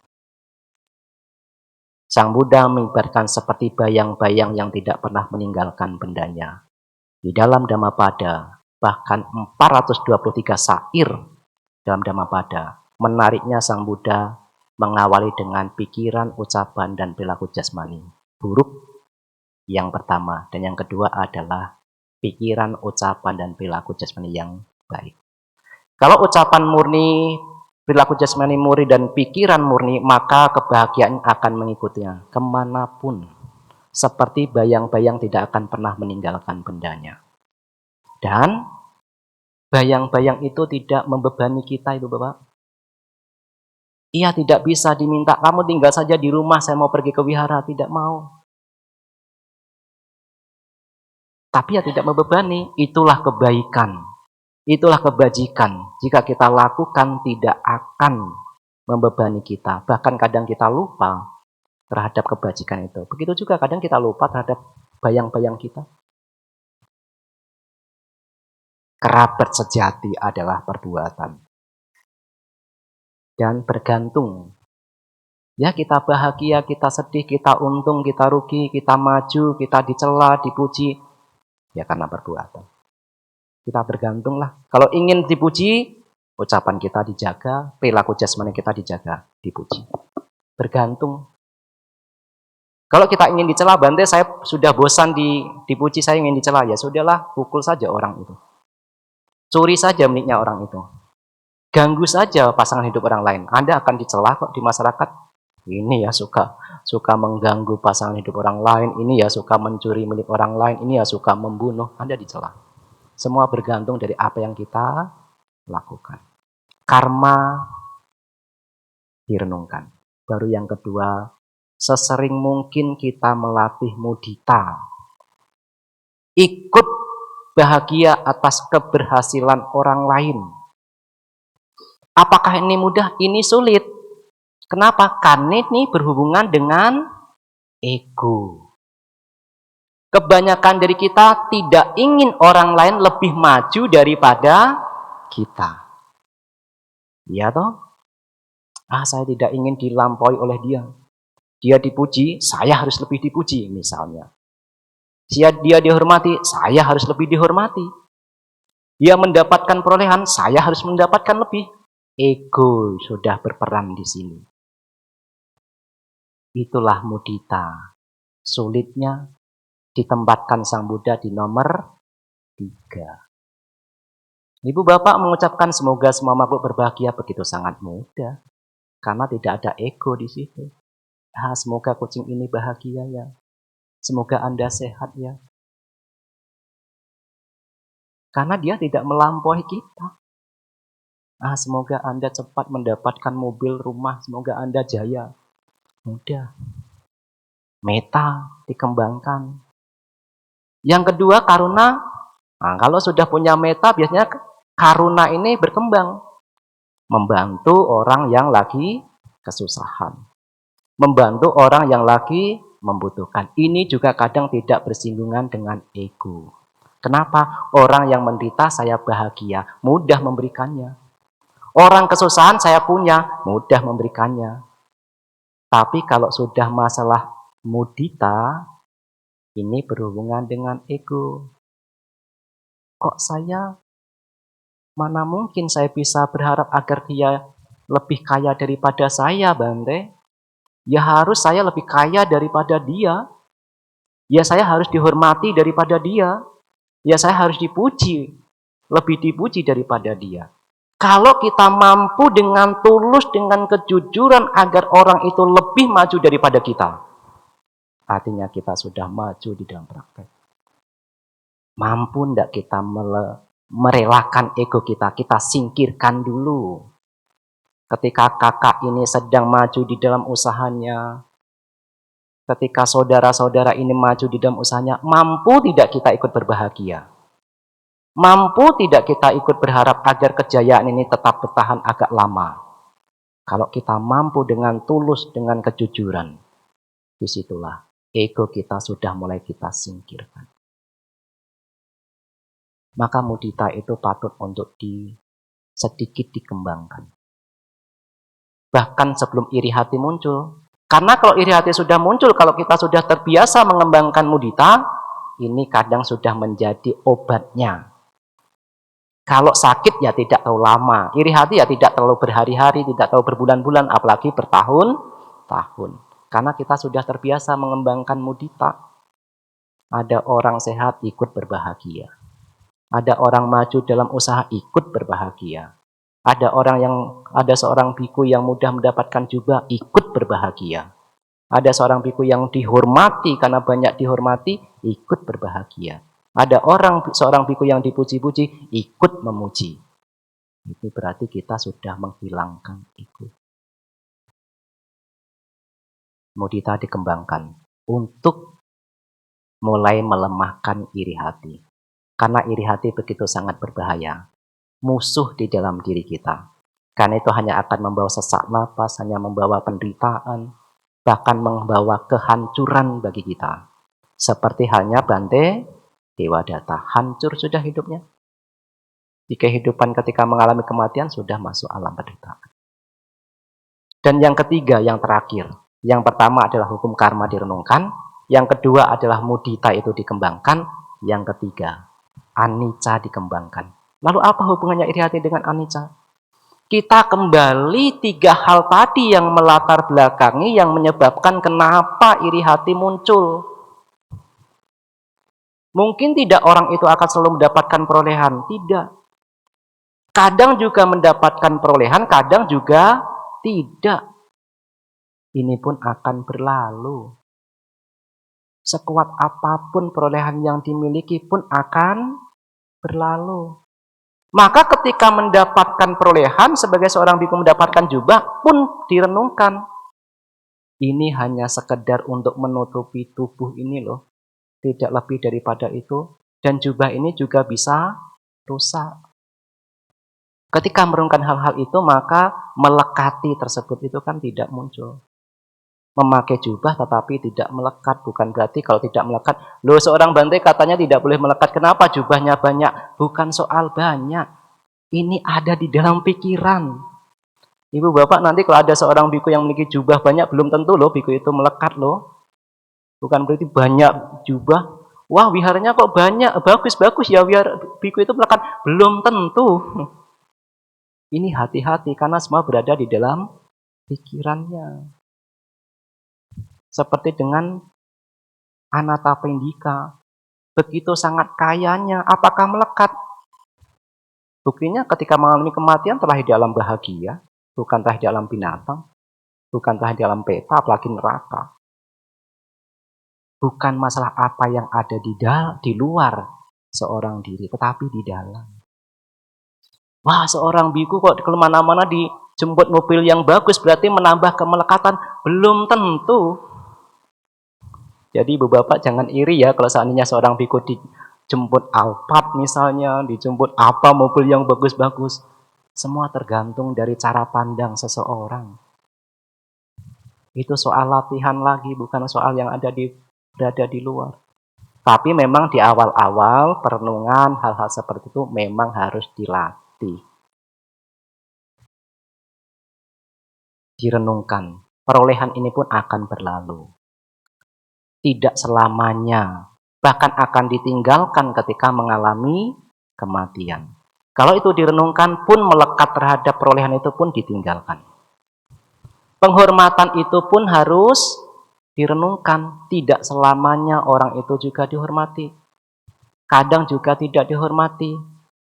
Sang Buddha mengibaratkan seperti bayang-bayang yang tidak pernah meninggalkan bendanya. Di dalam Dhammapada, bahkan 423 syair dalam Dhammapada, menariknya Sang Buddha mengawali dengan pikiran, ucapan, dan perilaku jasmani. Buruk yang pertama, dan yang kedua adalah pikiran, ucapan, dan perilaku jasmani yang baik. Kalau ucapan murni, perilaku jasmani murni, dan pikiran murni, maka kebahagiaan akan mengikutinya kemanapun. Seperti bayang-bayang tidak akan pernah meninggalkan bendanya. Dan bayang-bayang itu tidak membebani kita, Ibu Bapak. Ia tidak bisa diminta, kamu tinggal saja di rumah, saya mau pergi ke wihara, tidak mau. Tapi ia tidak membebani, itulah kebaikan. Itulah kebajikan. Jika kita lakukan tidak akan membebani kita. Bahkan kadang kita lupa terhadap kebajikan itu. Begitu juga kadang kita lupa terhadap bayang-bayang kita. Kerabat sejati adalah perbuatan. Dan bergantung. Ya, kita bahagia, kita sedih, kita untung, kita rugi, kita maju, kita dicela, dipuji. Ya karena perbuatan. Kita bergantunglah. Kalau ingin dipuji, ucapan kita dijaga, perilaku jasmani kita dijaga, dipuji. Bergantung. Kalau kita ingin dicela, Bante, saya sudah bosan dipuji, saya ingin dicela. Ya sudahlah, pukul saja orang itu. Curi saja miliknya orang itu. Ganggu saja pasangan hidup orang lain. Anda akan dicela kok di masyarakat. Ini ya suka mengganggu pasangan hidup orang lain. Ini ya suka mencuri milik orang lain. Ini ya suka membunuh. Anda dicela. Semua bergantung dari apa yang kita lakukan. Karma direnungkan. Baru yang kedua, sesering mungkin kita melatih mudita. Ikut bahagia atas keberhasilan orang lain. Apakah ini mudah? Ini sulit. Kenapa? Karena ini berhubungan dengan ego. Kebanyakan dari kita tidak ingin orang lain lebih maju daripada kita. Iya toh? Saya tidak ingin dilampaui oleh dia. Dia dipuji, saya harus lebih dipuji misalnya. Dia dihormati, saya harus lebih dihormati. Dia mendapatkan perolehan, saya harus mendapatkan lebih. Ego sudah berperan di sini. Itulah mudita. Sulitnya ditempatkan Sang Buddha di nomor 3. Ibu bapak mengucapkan semoga semua makhluk berbahagia begitu sangat mudah. Karena tidak ada ego di situ. Semoga kucing ini bahagia ya. Semoga Anda sehat ya. Karena dia tidak melampaui kita. Semoga Anda cepat mendapatkan mobil, rumah. Semoga Anda jaya. Mudah. Meta dikembangkan. Yang kedua, karuna. Kalau sudah punya meta, biasanya karuna ini berkembang. Membantu orang yang lagi kesusahan. Membantu orang yang lagi membutuhkan. Ini juga kadang tidak bersinggungan dengan ego. Kenapa? Orang yang menderita saya bahagia, mudah memberikannya. Orang kesusahan saya punya, mudah memberikannya. Tapi kalau sudah masalah mudita, ini berhubungan dengan ego. Kok saya, mana mungkin saya bisa berharap agar dia lebih kaya daripada saya, Bante? Ya harus saya lebih kaya daripada dia. Ya saya harus dihormati daripada dia. Ya saya harus dipuji, lebih dipuji daripada dia. Kalau kita mampu dengan tulus, dengan kejujuran agar orang itu lebih maju daripada kita, artinya kita sudah maju di dalam praktek. Mampu tidak kita merelakan ego kita singkirkan dulu. Ketika kakak ini sedang maju di dalam usahanya, ketika saudara-saudara ini maju di dalam usahanya, mampu tidak kita ikut berbahagia? Mampu tidak kita ikut berharap agar kejayaan ini tetap bertahan agak lama? Kalau kita mampu dengan tulus, dengan kejujuran, disitulah ego kita sudah mulai kita singkirkan. Maka mudita itu patut untuk sedikit dikembangkan. Bahkan sebelum iri hati muncul. Karena kalau iri hati sudah muncul, kalau kita sudah terbiasa mengembangkan mudita, ini kadang sudah menjadi obatnya. Kalau sakit ya tidak terlalu lama, iri hati ya tidak terlalu berhari-hari, tidak terlalu berbulan-bulan, apalagi bertahun-tahun. Karena kita sudah terbiasa mengembangkan mudita. Ada orang sehat ikut berbahagia. Ada orang maju dalam usaha ikut berbahagia. Ada seorang biku yang mudah mendapatkan jubah ikut berbahagia. Ada seorang biku yang dihormati karena banyak dihormati ikut berbahagia. Ada seorang biku yang dipuji-puji, ikut memuji. Itu berarti kita sudah menghilangkan ego. Mudita dikembangkan untuk mulai melemahkan iri hati. Karena iri hati begitu sangat berbahaya. Musuh di dalam diri kita. Karena itu hanya akan membawa sesak napas, hanya membawa penderitaan, bahkan membawa kehancuran bagi kita. Seperti halnya Bante Dewadatta, hancur sudah hidupnya. Di kehidupan ketika mengalami kematian sudah masuk alam penderitaan. Dan yang ketiga, yang terakhir. Yang pertama adalah hukum karma direnungkan. Yang kedua adalah mudita itu dikembangkan. Yang ketiga, anicca dikembangkan. Lalu apa hubungannya iri hati dengan anicca? Kita kembali 3 hal tadi yang melatar belakangi, yang menyebabkan kenapa iri hati muncul. Mungkin tidak orang itu akan selalu mendapatkan perolehan. Tidak. Kadang juga mendapatkan perolehan, kadang juga tidak. Ini pun akan berlalu. Sekuat apapun perolehan yang dimiliki pun akan berlalu. Maka ketika mendapatkan perolehan, sebagai seorang biku mendapatkan jubah pun direnungkan. Ini hanya sekedar untuk menutupi tubuh ini loh. Tidak lebih daripada itu. Dan jubah ini juga bisa rusak. Ketika merenungkan hal-hal itu, maka melekati tersebut itu kan tidak muncul. Memakai jubah tetapi tidak melekat. Bukan berarti kalau tidak melekat. Loh, seorang Bante katanya tidak boleh melekat. Kenapa jubahnya banyak? Bukan soal banyak. Ini ada di dalam pikiran. Ibu bapak nanti kalau ada seorang biku yang memiliki jubah banyak, belum tentu loh biku itu melekat loh. Bukan berarti banyak jubah. Wah, wiharanya kok banyak, bagus-bagus ya wihar biku itu melekat. Belum tentu. Ini hati-hati karena semua berada di dalam pikirannya. Seperti dengan Anatapindika. Begitu sangat kayanya, apakah melekat? Buktinya ketika mengalami kematian telah di dalam bahagia, bukan telah di dalam binatang, bukan telah di dalam peta, apalagi neraka. Bukan masalah apa yang ada di luar seorang diri, tetapi di dalam. Wah, seorang biku kok kemana-mana dijemput mobil yang bagus, berarti menambah kemelekatan. Belum tentu. Jadi ibu bapak jangan iri ya kalau seandainya seorang biku dijemput Alphard misalnya, dijemput apa mobil yang bagus-bagus. Semua tergantung dari cara pandang seseorang. Itu soal latihan lagi, bukan soal yang berada di luar. Tapi memang di awal-awal perenungan hal-hal seperti itu memang harus dilatih. Direnungkan. Perolehan ini pun akan berlalu. Tidak selamanya. Bahkan akan ditinggalkan ketika mengalami kematian. Kalau itu direnungkan pun melekat terhadap perolehan itu pun ditinggalkan. Penghormatan itu pun harus direnungkan. Tidak selamanya orang itu juga dihormati. Kadang juga tidak dihormati.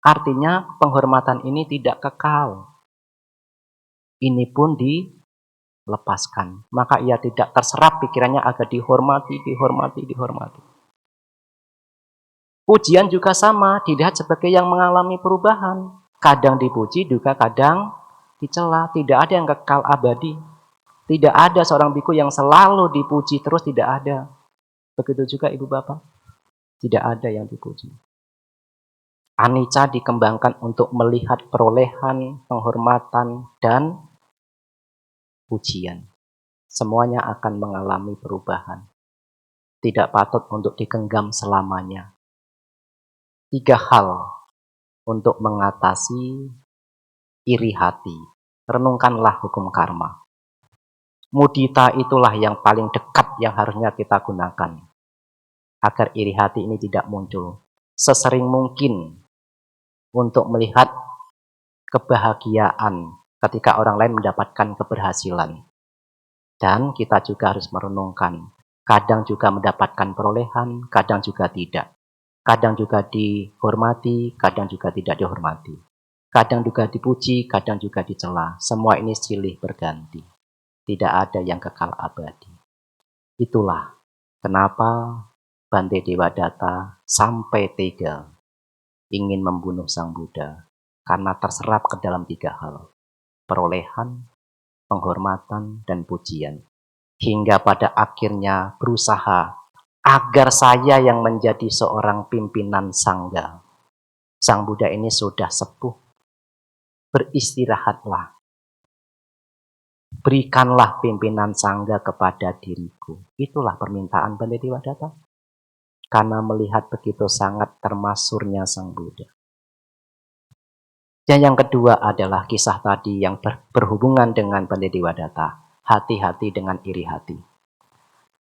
Artinya penghormatan ini tidak kekal. Ini pun dilepaskan. Maka ia tidak terserap pikirannya agar dihormati. Pujian juga sama, dilihat sebagai yang mengalami perubahan. Kadang dipuji juga kadang dicela. Tidak ada yang kekal abadi. Tidak ada seorang biku yang selalu dipuji terus, tidak ada. Begitu juga ibu bapak. Tidak ada yang dipuji. Anicca dikembangkan untuk melihat perolehan, penghormatan, dan pujian. Semuanya akan mengalami perubahan. Tidak patut untuk digenggam selamanya. 3 hal untuk mengatasi iri hati. Renungkanlah hukum karma. Mudita itulah yang paling dekat yang harusnya kita gunakan. Agar iri hati ini tidak muncul. Sesering mungkin untuk melihat kebahagiaan ketika orang lain mendapatkan keberhasilan. Dan kita juga harus merenungkan. Kadang juga mendapatkan perolehan, kadang juga tidak. Kadang juga dihormati, kadang juga tidak dihormati. Kadang juga dipuji, kadang juga dicela. Semua ini silih berganti. Tidak ada yang kekal abadi. Itulah kenapa Bante Dewadatta sampai tega ingin membunuh Sang Buddha. Karena terserap ke dalam 3 hal. Perolehan, penghormatan, dan pujian. Hingga pada akhirnya berusaha agar saya yang menjadi seorang pimpinan sangga. Sang Buddha ini sudah sepuh. Beristirahatlah. Berikanlah pimpinan sangga kepada diriku. Itulah permintaan Bante Dewadatta. Karena melihat begitu sangat termasurnya Sang Buddha. Dan yang kedua adalah kisah tadi yang berhubungan dengan Bante Dewadatta. Hati-hati dengan iri hati.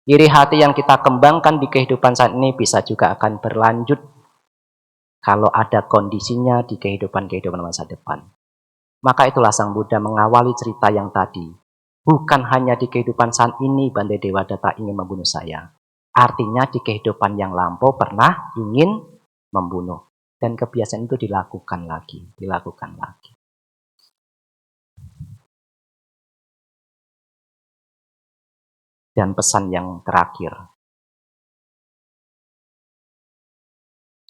Iri hati yang kita kembangkan di kehidupan saat ini bisa juga akan berlanjut kalau ada kondisinya di kehidupan masa depan. Maka itulah Sang Buddha mengawali cerita yang tadi. Bukan hanya di kehidupan saat ini Bante Dewadatta ingin membunuh saya. Artinya di kehidupan yang lampau pernah ingin membunuh. Dan kebiasaan itu dilakukan lagi. Dan pesan yang terakhir.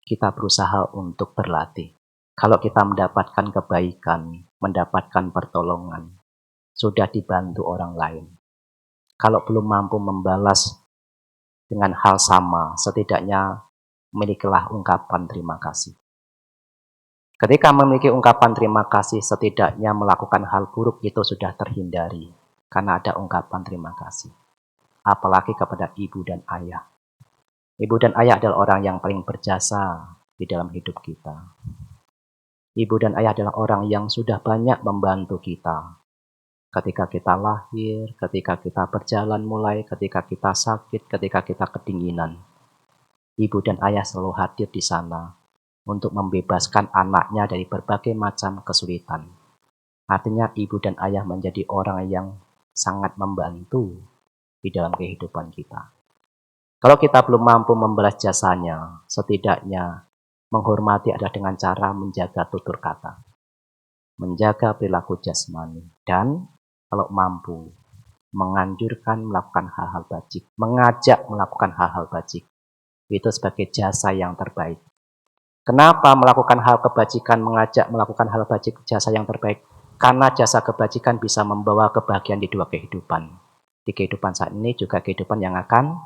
Kita berusaha untuk berlatih. Kalau kita mendapatkan kebaikan, mendapatkan pertolongan, sudah dibantu orang lain. Kalau belum mampu membalas dengan hal sama, setidaknya milikilah ungkapan terima kasih. Ketika memiliki ungkapan terima kasih, setidaknya melakukan hal buruk itu sudah terhindari. Karena ada ungkapan terima kasih. Apalagi kepada ibu dan ayah. Ibu dan ayah adalah orang yang paling berjasa di dalam hidup kita. Ibu dan ayah adalah orang yang sudah banyak membantu kita. Ketika kita lahir, ketika kita berjalan mulai, ketika kita sakit, ketika kita kedinginan. Ibu dan ayah selalu hadir di sana untuk membebaskan anaknya dari berbagai macam kesulitan. Artinya ibu dan ayah menjadi orang yang sangat membantu di dalam kehidupan kita. Kalau kita belum mampu membalas jasanya, setidaknya menghormati adalah dengan cara menjaga tutur kata, menjaga perilaku jasmani, dan kalau mampu menganjurkan melakukan hal-hal bajik, mengajak melakukan hal-hal bajik. Itu sebagai jasa yang terbaik. Kenapa melakukan hal kebajikan, mengajak melakukan hal bajik, jasa yang terbaik? Karena jasa kebajikan bisa membawa kebahagiaan di dua kehidupan. Di kehidupan saat ini juga kehidupan yang akan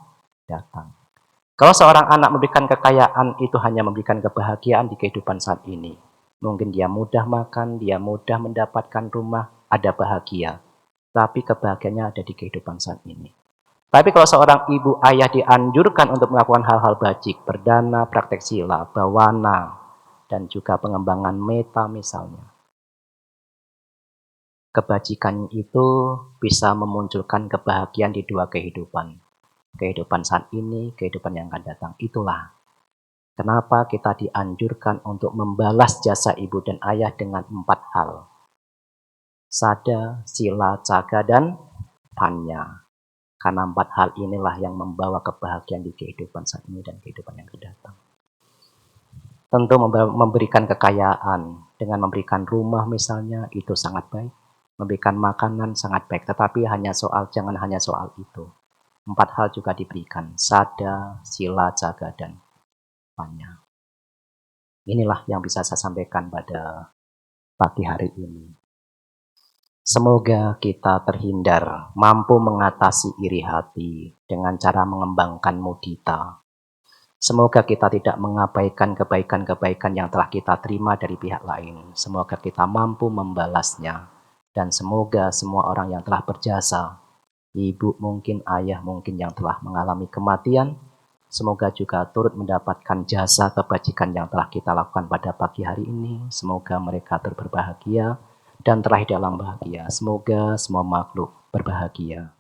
datang. Kalau seorang anak memberikan kekayaan, itu hanya memberikan kebahagiaan di kehidupan saat ini. Mungkin dia mudah makan, dia mudah mendapatkan rumah, ada bahagia. Tapi kebahagiaannya ada di kehidupan saat ini. Tapi kalau seorang ibu ayah dianjurkan untuk melakukan hal-hal bajik, berdana, praktek sila, bawana, dan juga pengembangan meta misalnya. Kebajikan itu bisa memunculkan kebahagiaan di dua kehidupan. Kehidupan saat ini, kehidupan yang akan datang. Itulah kenapa kita dianjurkan untuk membalas jasa ibu dan ayah dengan 4 hal. Sada, sila, caga, dan panya. Karena 4 hal inilah yang membawa kebahagiaan di kehidupan saat ini dan kehidupan yang akan datang. Tentu memberikan kekayaan, dengan memberikan rumah misalnya, itu sangat baik. Memberikan makanan sangat baik, tetapi jangan hanya soal itu. 4 hal juga diberikan, sada, sila, caga, dan panya. Inilah yang bisa saya sampaikan pada pagi hari ini. Semoga kita terhindar, mampu mengatasi iri hati dengan cara mengembangkan mudita. Semoga kita tidak mengabaikan kebaikan-kebaikan yang telah kita terima dari pihak lain. Semoga kita mampu membalasnya. Dan semoga semua orang yang telah berjasa, ibu mungkin, ayah mungkin yang telah mengalami kematian, semoga juga turut mendapatkan jasa kebajikan yang telah kita lakukan pada pagi hari ini. Semoga mereka berbahagia dan terakhir dalam bahagia. Semoga semua makhluk berbahagia.